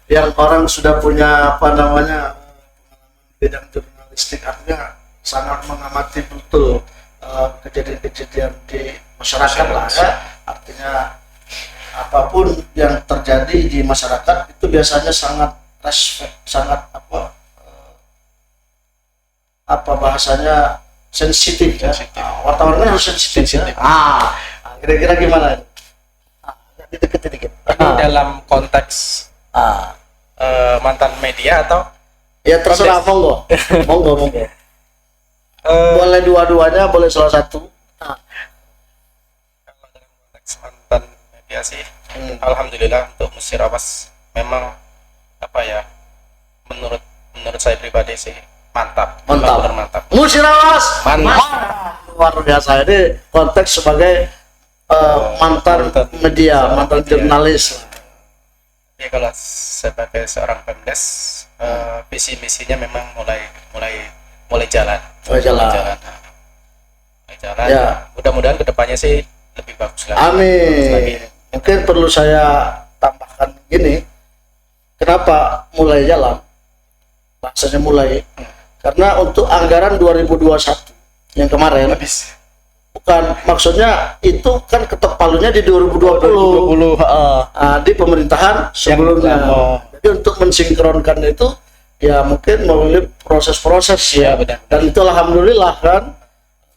Yang orang sudah punya apa namanya bidang jurnalistik, artinya sangat mengamati betul kejadian-kejadian di masyarakat lah ya. Artinya apapun yang terjadi di masyarakat itu biasanya sangat respect, sangat apa bahasanya sensitif ya. Wartawannya harus sensitif ya. Kira-kira gimana? Dikit-dikit. Ini dalam konteks mantan media atau Ya terserah, monggo. Monggo. Boleh dua-duanya, boleh salah satu. kalau dalam konteks mantan media sih, alhamdulillah untuk Musirawas memang apa ya, menurut saya pribadi sih mantap. Mantap. Benar mantap. Musirawas Mantap. luar biasa. Ini konteks sebagai mantan media, mantan jurnalis. Ya kalau sebagai seorang Pemdes, visi misinya memang mulai jalan. Mulai jalan. Ya. Mudah-mudahan kedepannya sih lebih bagus lagi. Amin. Mungkin perlu saya tambahkan gini. Kenapa mulai jalan? Bahasanya mulai. Karena untuk anggaran 2021 yang kemarin, bukan, maksudnya itu kan ketok palunya di 2020. Di pemerintahan sebelumnya. Jadi untuk mensinkronkan itu ya mungkin melalui proses-proses ya. Benar. Dan itu alhamdulillah kan,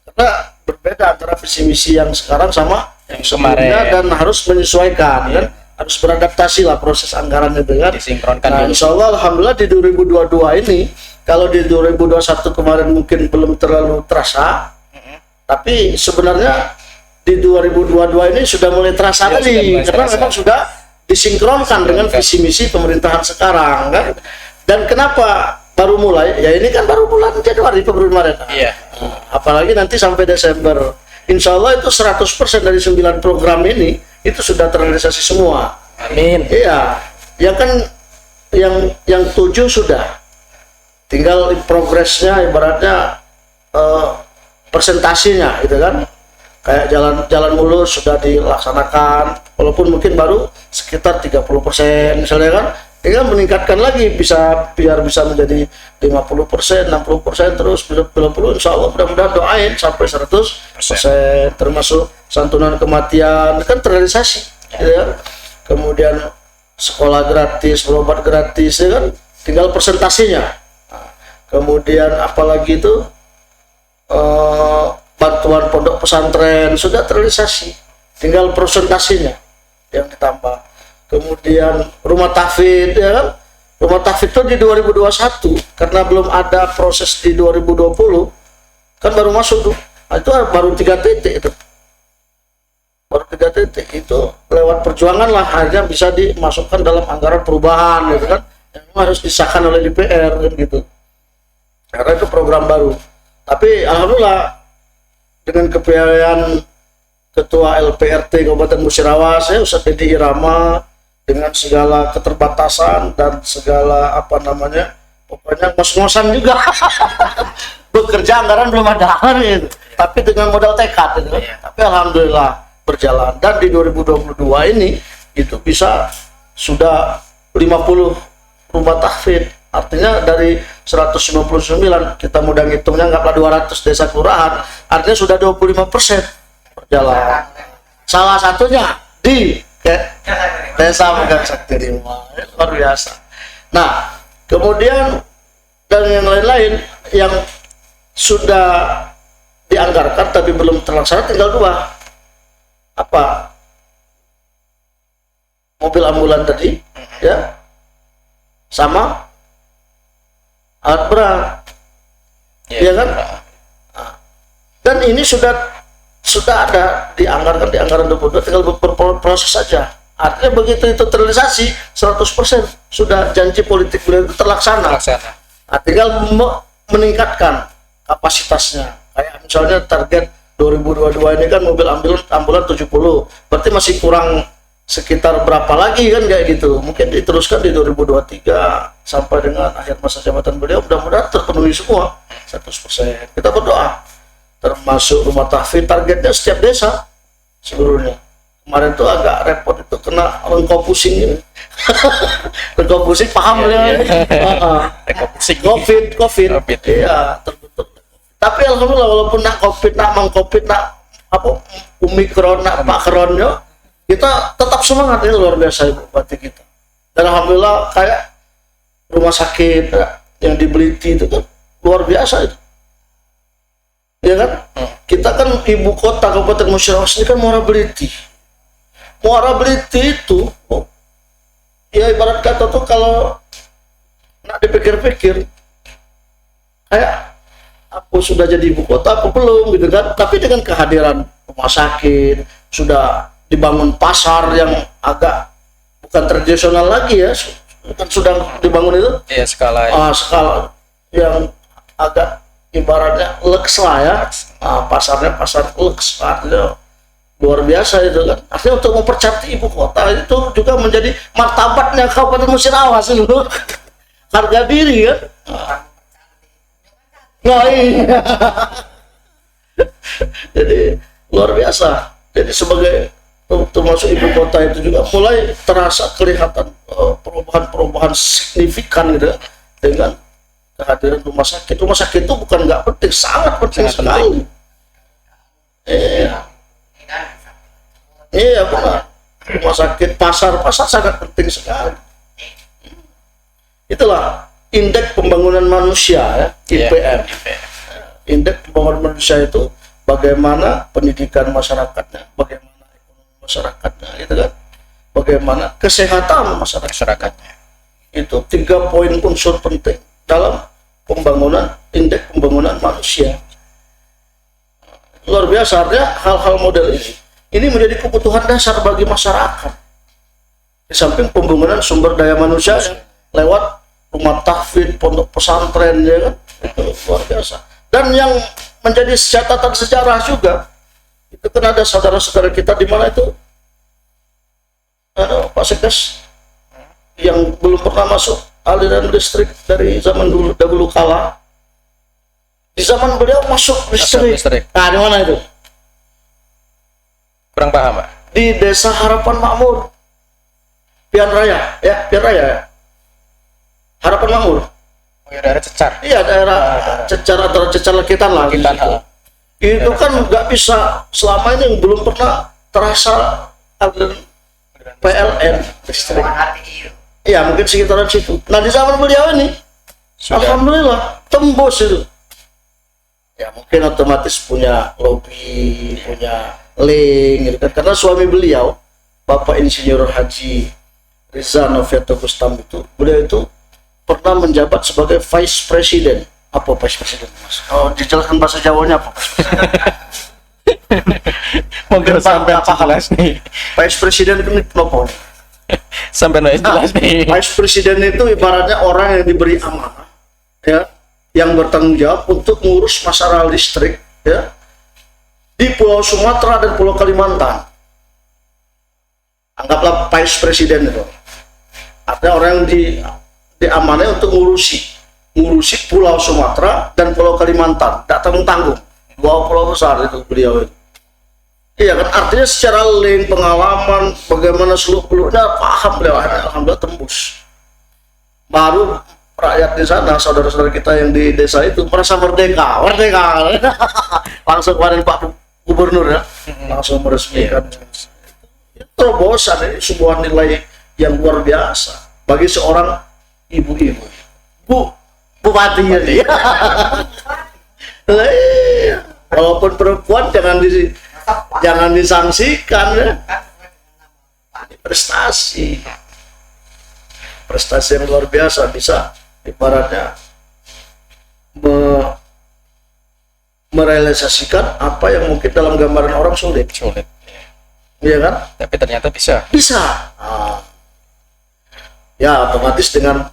karena berbeda antara visi misi yang sekarang sama yang sebelumnya kemarin. dan harus menyesuaikan kan, harus beradaptasi lah proses anggaran itu kan. Disinkronkan Nah, dulu. insya Allah alhamdulillah di 2022 ini, kalau di 2021 kemarin mungkin belum terlalu terasa, tapi sebenarnya di 2022 ini sudah mulai terasa Ya, tadi, sudah mulai karena terasa. memang sudah disinkronkan dengan visi misi pemerintahan sekarang kan. Dan kenapa baru mulai? Ya ini kan baru bulan Januari, Februari, Maret. Iya. Apalagi nanti sampai Desember. Insya Allah itu 100% dari 9 program ini itu sudah terrealisasi semua. Amin. Iya, yang kan yang 7 sudah. Tinggal progresnya, ibaratnya presentasinya gitu kan. Kayak jalan mulus sudah dilaksanakan, walaupun mungkin baru sekitar 30% misalnya kan. Tinggal meningkatkan lagi biar bisa menjadi 50%, 60%, terus 90%. Insya Allah mudah-mudahan doain sampai 100%, termasuk santunan kematian kan terrealisasi gitu ya. Kemudian sekolah gratis, berobat gratis, ya kan? Tinggal presentasinya. Nah, kemudian apalagi itu bantuan pondok pesantren sudah terrealisasi, tinggal presentasinya yang ditambah. Kemudian rumah tahfidz, ya kan? Rumah tahfidz itu di 2021 karena belum ada proses di 2020 kan baru masuk tuh. Nah, itu baru 3 titik itu. Baru 3 titik itu lewat perjuangan lah akhirnya bisa dimasukkan dalam anggaran perubahan gitu kan. Yang harus disahkan oleh DPR kan gitu. Karena itu program baru. Tapi alhamdulillah dengan kepemimpinan Ketua LPRT Kabupaten Musirawas, saya Ustadz Dedi Irama, dengan segala keterbatasan dan segala apa namanya, pokoknya ngos-ngosan juga. Bekerja anggaran belum ada gitu. Tapi dengan modal tekad gitu. Tapi alhamdulillah berjalan, dan di 2022 ini itu bisa sudah 50 rumah tahfidz. Artinya dari 199 kita mudah ngitungnya nggaklah 200 desa kelurahan, artinya sudah 25% berjalan. Salah satunya di Desa Megang Sakti Rima, luar biasa. Nah, kemudian dan yang lain-lain yang sudah dianggarkan tapi belum terlaksana tinggal 2. Apa? Mobil ambulan tadi, ya, sama alat berat, ya kan? Nah, dan ini sudah ada dianggarkan di anggaran 22, tinggal berproses saja. Artinya begitu itu terrealisasi 100% sudah janji politik beliau itu terlaksana. Nah, tinggal meningkatkan kapasitasnya. Kayak misalnya target 2022 ini kan mobil ambulan 70, berarti masih kurang sekitar berapa lagi kan kayak gitu. Mungkin diteruskan di 2023 sampai dengan akhir masa jabatan beliau, mudah-mudahan terpenuhi semua 100%. Kita berdoa, termasuk rumah tahfidz targetnya setiap desa seluruhnya. Kemarin tuh agak repot itu kena rengkau pusing ini. Rengkau pusing paham ya. Covid. Iya, tertutup. Tapi alhamdulillah walaupun nak covid, nak mang covid, nak apa omikron, nak pakronnya, kita tetap semangat, ini luar biasa Ibu Bupati kita. Dan alhamdulillah kayak rumah sakit yang di Beliti itu kan luar biasa itu. Ya kan? Kita kan ibu kota Kabupaten Musirawas ini kan Muara Beliti. Muara Beliti itu ya ibarat kata tuh kalau nak dipikir-pikir kayak aku sudah jadi ibu kota apa belum gitu kan. Tapi dengan kehadiran rumah sakit, sudah dibangun pasar yang agak bukan tradisional lagi ya, kan sudah dibangun itu skala yang agak ibaratnya leks lah ya. Pasarnya pasar leks, artinya luar biasa itu kan. Artinya untuk mempercantik ibu kota itu juga menjadi martabatnya Kabupaten Musirawas itu. Harga diri kan. Nah, iya. Jadi luar biasa. Jadi sebagai termasuk ibu kota itu juga mulai terasa kelihatan perubahan-perubahan signifikan gitu dengan kehadiran rumah sakit. Rumah sakit itu bukan nggak penting, sangat penting sekali. Iya benar. Rumah sakit, pasar sangat penting sekali. Itulah indeks pembangunan manusia ya, IPM. Indeks pembangunan manusia itu bagaimana pendidikan masyarakatnya, bagaimana ekonomi masyarakatnya, gitu kan? Bagaimana kesehatan masyarakatnya. Itu 3 poin unsur penting dalam pembangunan indeks pembangunan manusia. Luar biasa, artinya hal-hal model ini menjadi kebutuhan dasar bagi masyarakat. Di samping pembangunan sumber daya manusia lewat rumah tahfidz, pondok pesantren, ya kan, itu luar biasa. Dan yang menjadi catatan sejarah juga, itu kan ada saudara-saudara kita di mana itu, Pak Sekdes, yang belum pernah masuk aliran listrik dari zaman dahulu kala. Di zaman beliau masuk listrik. Nah, di mana itu? Kurang paham, Pak. Di Desa Harapan Makmur, Pian Raya, ya. Harapan Makmur. Oh, ya, daerah Cecar. Iya, daerah Cecar atau Cecar Lekitan lah. Itu kan nggak bisa selama ini belum pernah terasa aliran PLN listrik. hati Iya, mungkin sekitaran situ. Nah, di zaman beliau ini, alhamdulillah, tembus itu. Ya, mungkin otomatis punya lobby, punya link, gitu kan. Karena suami beliau, Bapak Insinyur Haji Reza Novianto Kustam beliau itu pernah menjabat sebagai Vice President. Apa Vice President, Mas? Oh, dijelaskan bahasa Jawanya apa? Mungkin sampai jelas nih. Vice President itu apa? Sampai jelas nih. Vice President itu ibaratnya orang yang diberi amanah, ya, yang bertanggung jawab untuk mengurus masalah listrik, ya, di Pulau Sumatera dan Pulau Kalimantan. Anggaplah Vice President itu. Artinya orang yang diamanai untuk ngurusi Pulau Sumatera dan Pulau Kalimantan. Tidak tanggung-tanggung. 2 pulau besar itu beliau itu. Iya kan, artinya secara link, pengalaman, bagaimana seluk-beluknya paham beliau, alhamdulillah tembus. Baru rakyat di sana, saudara-saudara kita yang di desa itu merasa merdeka. Langsung kemarin Pak Gubernur ya, langsung meresmikan. Terobosan ini sebuah nilai yang luar biasa bagi seorang ibu-ibu. Bupati ya. Walaupun perempuan jangan disangsikan ya. Ini prestasi yang luar biasa, bisa ibaratnya merealisasikan apa yang mungkin dalam gambaran orang sulit, iya kan? Tapi ternyata bisa. Ya, otomatis dengan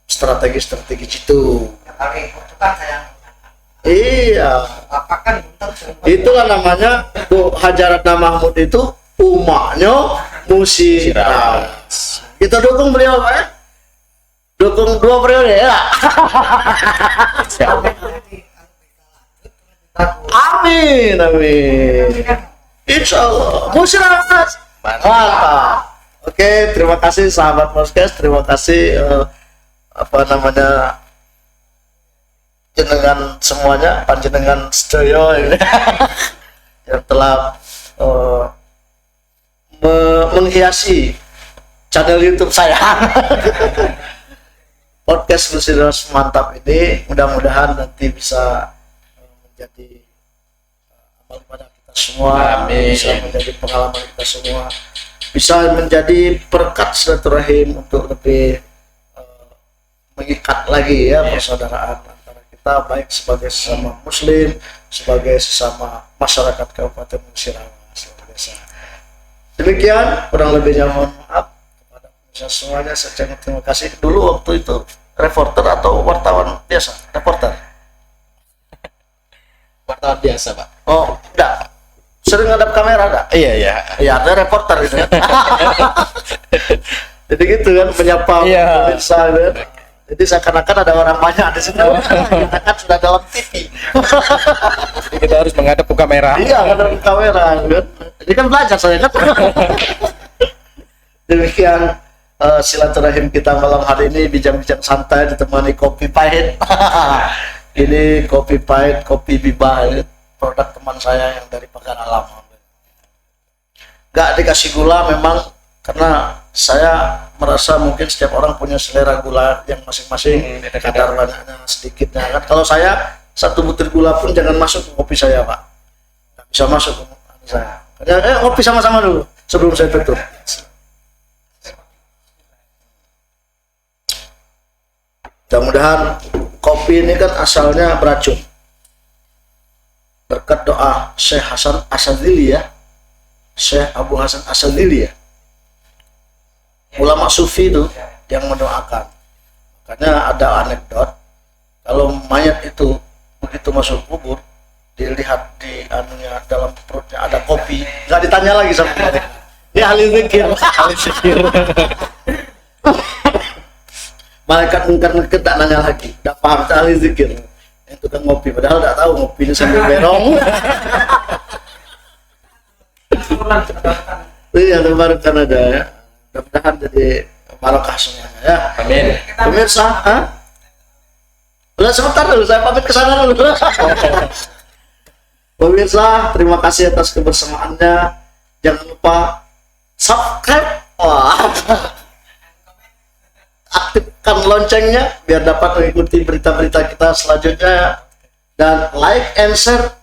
strategi itu. tapi itu kan saya Iya, apakah itulah namanya Bu Hajaratna Mahmud itu umaknya musiras. Kita dukung beliau Pak ya. Dukung 2 periode ya. Amin. Insya Allah musiras. Mantap. Oke, terima kasih sahabat Moskes, terima kasih jenengan semuanya, panjenengan sedaya yang telah menghiasi channel YouTube saya. Podcast Musiras Mantap ini mudah-mudahan nanti bisa menjadi amal ibadah kita semua. Amin. Bisa menjadi pengalaman kita semua, bisa menjadi berkat silaturahim untuk lebih mengikat lagi ya persaudaraan antara kita, baik sebagai sesama muslim, sebagai sesama masyarakat Kabupaten Musirawas. Demikian, kurang lebihnya mohon maaf kepada pemirsa semuanya. Saya ucapkan terima kasih. Dulu waktu itu reporter atau wartawan biasa? Reporter biasa Pak. Oh enggak, sering ngadap kamera enggak? Iya Ya, ada reporter itu kan. Jadi gitu kan, menyapa pemirsa kan. Jadi seakan-akan ada orang banyak di situ. Kita kan sudah dalam TV. Jadi kita harus menghadap ke kamera. Iya, ngadap ke kamera kan. Ini kan belajar saya kan. Demikian silaturahim kita malam hari ini, bincang-bincang santai ditemani kopi pahit. Ini kopi pahit, kopi Bibah, produk teman saya yang dari Pagar Alam. Gak dikasih gula memang karena saya merasa mungkin setiap orang punya selera gula yang masing-masing, kadar banyaknya sedikitnya kan. Kalau saya 1 butir gula pun jangan masuk ke kopi saya Pak, nggak bisa masuk ke kopi saya. Ngopi sama-sama dulu sebelum saya tutup. Mudah-mudahan kopi ini kan asalnya beracun. Berkat doa Syekh Hasan Asadili ya, Syekh Abu Hasan Asadili ya, ulama sufi itu yang mendoakan. Makanya ada anekdot, kalau mayat itu begitu masuk kubur, dilihat di anunya, dalam perutnya ada kopi, nggak ditanya lagi sama dia. Ini ahli zikir. Malaikat mungkar nakir tak nanya lagi, tidak paham, ahli zikir. Itu kan ngopi, padahal tidak tahu ngopinya sambil berong. Iya, baru kan ada ya. Mudah-mudahan jadi barokah semuanya ya. Amin. Pemirsa, udah sebentar dulu, saya pamit ke sana dulu. Pemirsa, terima kasih atas kebersamaannya. Jangan lupa subscribe Wah. Aktifkan loncengnya biar dapat mengikuti berita-berita kita selanjutnya, dan like and share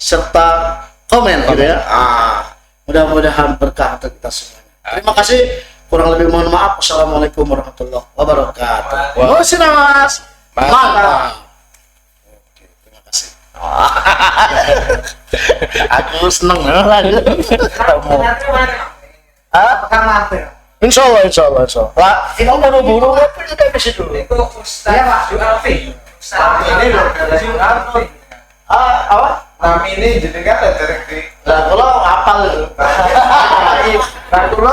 serta komen gitu ya. Mudah-mudahan berkah untuk kita semuanya. Terima kasih. Kurang lebih mohon maaf. Wassalamualaikum warahmatullahi wabarakatuh. Mas. Mantap. Oke, terima kasih. Aku seneng banget. Apakah mampir? Insya Allah. Lah, ini buru-buru kita ke situ. Itu Ustaz Alfi. Ini loh, Alfi. Apa? Nama ini jadi kan ada dari Lah, kalau hafal itu. Nah, kalau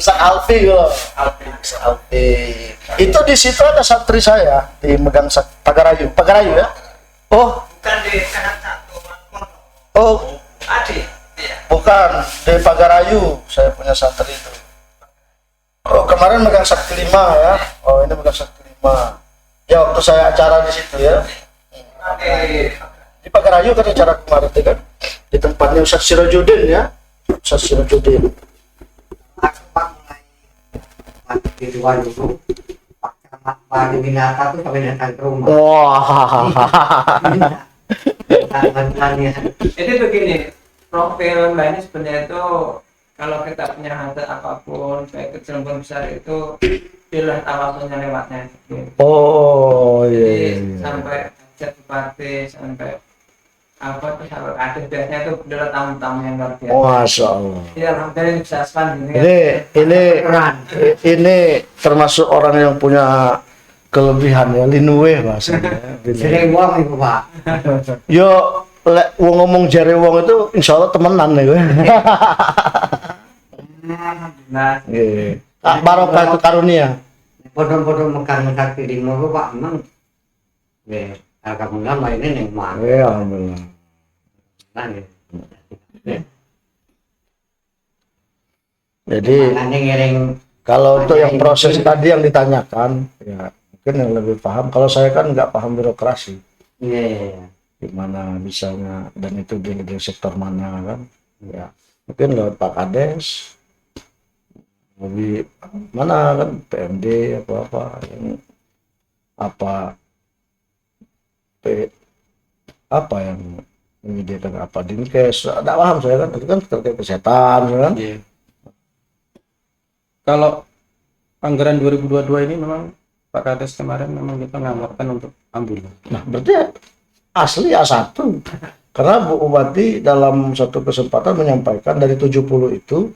Ustaz Alfi loh. Ustaz Alfi. Itu di situ ada santri saya di Megang Pagarayu ya. Oh, Bukan di kanan satu. oh, Adi. Iya. bukan di Pagarayu saya punya santri itu. Oh, kemarin megang sakti 5 ya. Oh, ini megang sakti 5. Ya, waktu saya acara di situ ya. Di Pagarayu kan acara kemarin itu kan. Di tempatnya Ustaz Sirojudin ya. Ustaz Sirojudin. Aku Pak mulai mati di luar dulu. Pak Camat di Winata tuh sampai datang ke rumah. Wah. Tangan-tangannya. Jadi begini, profil Mbak ini sebenarnya itu kalau kita punya hajat apapun, baik kecil maupun besar itu pilih tawasulnya lewatnya. Oh, Jadi iya. sampai hajat bupati, sampai apa tuh sampai ada biasanya itu adalah tamu-tamu yang luar biasa. Masya Allah. Ya alhamdulillah bisa aspan gini. Ini termasuk orang yang punya kelebihan ya, linuwe bahasanya. Sering uang ibu Pak. Yo, lek wong ngomong jare wong itu insya Allah temenan ya. Nah, Nggih. Barokah itu karunia. Bodoh-bodoh megang sakti di mau Pak emang. Ya, alhamdulillah mainnya yang mana? Ya alhamdulillah. Jadi Makanya ngiring kalau untuk yang proses tadi yang ditanyakan, ya mungkin yang lebih paham. Kalau saya kan nggak paham birokrasi, iya. gimana bisanya dan itu di sektor mana kan? Ya mungkin lewat Pak Kades, lebih mana kan PMD apa yang apa apa yang menyediakan apa Dinkes, tidak paham saya kan, itu kan terkait kesehatan kan. Iya. Kalau anggaran 2022 ini memang Pak Kades kemarin memang kita nganggarkan untuk ambulan. Nah berarti asli A1, karena Bu Bupati dalam satu kesempatan menyampaikan dari 70 itu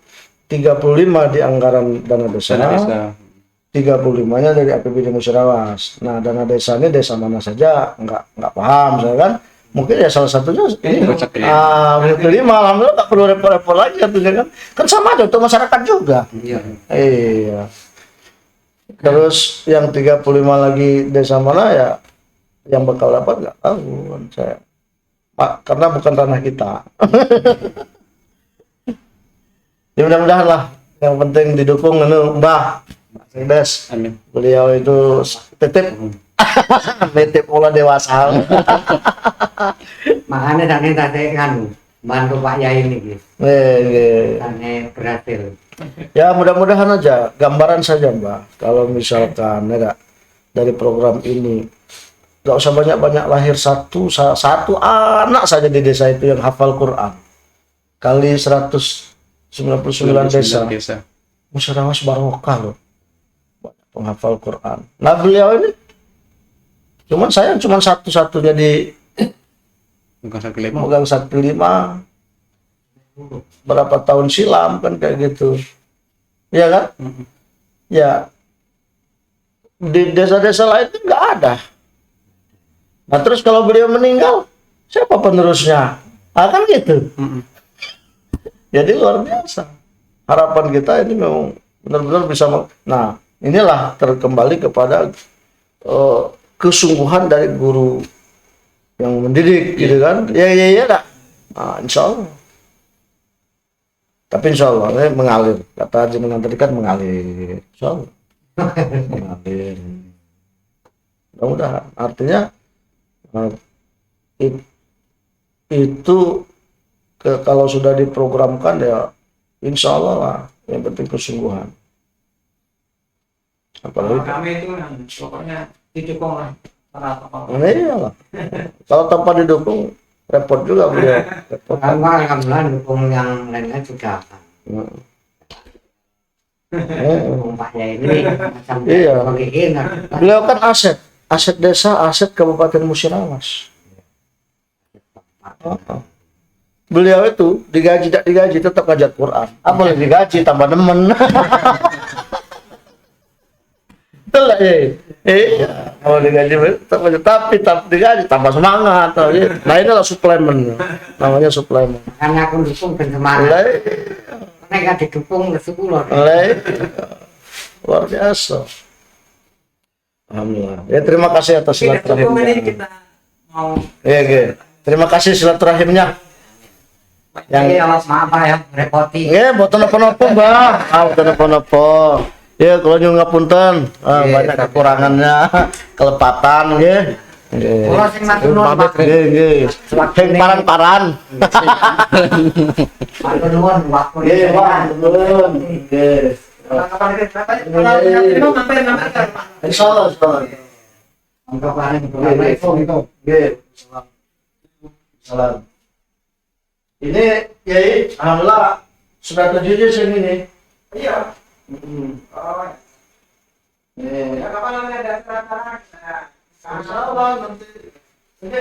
35 di anggaran dana desa, Dana desa. 35-nya dari APBD Musyawas. Nah dana desa ini desa mana saja nggak paham saya kan. Mungkin ya salah satunya ini kelima, alhamdulillah nggak perlu repot-repot lagi artinya kan sama aja untuk masyarakat juga. Iya. Terus yang 35 lagi desa mana ya yang bakal dapat nggak tahu kan saya, Pak, karena bukan ranah kita. Ya mudah-mudahan lah, yang penting didukung Mbah Des. Amin. Beliau itu titip titip pola dewasa. Makanya tadi kan bantu Pak Yai ini gitu. Tadi berhasil. Ya mudah-mudahan aja, gambaran saja Mbak. Kalau misalkan ya, dari program ini nggak usah banyak-banyak lahir satu anak saja di desa itu yang hafal Quran kali 199 desa. Musyawarah barokah loh, banyak penghafal Quran. Nah beliau ini saya cuma satu-satunya di megang sakti 5 berapa tahun silam kan kayak gitu, ya kan? Ya di desa-desa lain itu nggak ada. Nah terus kalau beliau meninggal, siapa penerusnya? Kan gitu. Jadi luar biasa. Harapan kita ini memang benar-benar bisa. Nah inilah terkembali kepada kesungguhan dari guru yang mendidik, gitu kan? Ya dah. Nah, insya Allah. Tapi insya Allah mengalir. Kata Haji Mengan tadi kan mengalir. Insya Allah. Mengalir. Mudah-mudahan. Artinya itu kalau sudah diprogramkan ya Insya Allah lah, yang penting kesungguhan. Kalau Apalagi kami itu yang pokoknya didukung lah para tokoh. nah, iyalah. Kalau tanpa didukung repot juga beliau. Repot. Alhamdulillah dukung yang lainnya juga. Umpahnya ini macam Iya. bagiin. Beliau kan aset desa, aset Kabupaten Musirawas. Beliau itu digaji tak digaji tetap ngajar Quran. Boleh digaji tambah demen. Betul lah ya. Mau digaji tetap aja, tapi digaji tambah semangat. Nah inilah suplemen, namanya suplemen. Karena aku dukung dan semangat. Mereka didukung sepuluh. Luar biasa. Alhamdulillah. Ya terima kasih atas Ini silaturahimnya. kita mau Iya. Terima kasih silaturahimnya. Yang maaf ya, repoti. Ya, boten apa-apa, Bang. Boten apa-apa. Ya, kalau nyuwun ngapunten, banyak kekurangannya, kelepatan nggih. Kula sing matur nuwun, Pak. Nggih. Sing paran-paran. Matur nuwun waktu Nggih, Bang. Nuwun. Nggih. Insyaallah, insyaallah. Angka paling Nggih. Salam. Ini Yai, alhamdulillah sudah terjadi sing ini. iya. Nih. Ya kapan nanti ada acara? Insyaallah nanti ini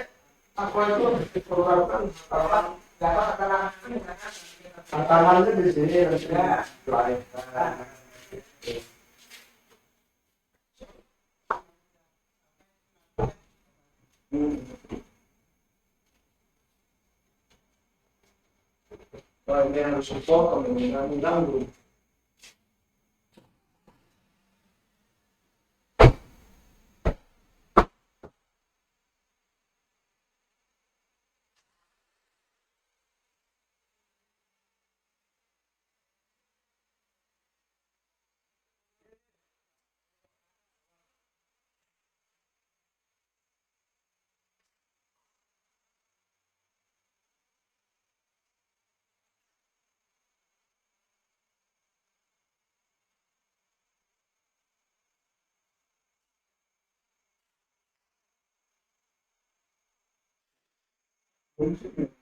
apa itu diperlukan tantangannya di sini nanti. Ini harus support, mengganggu. Thank you.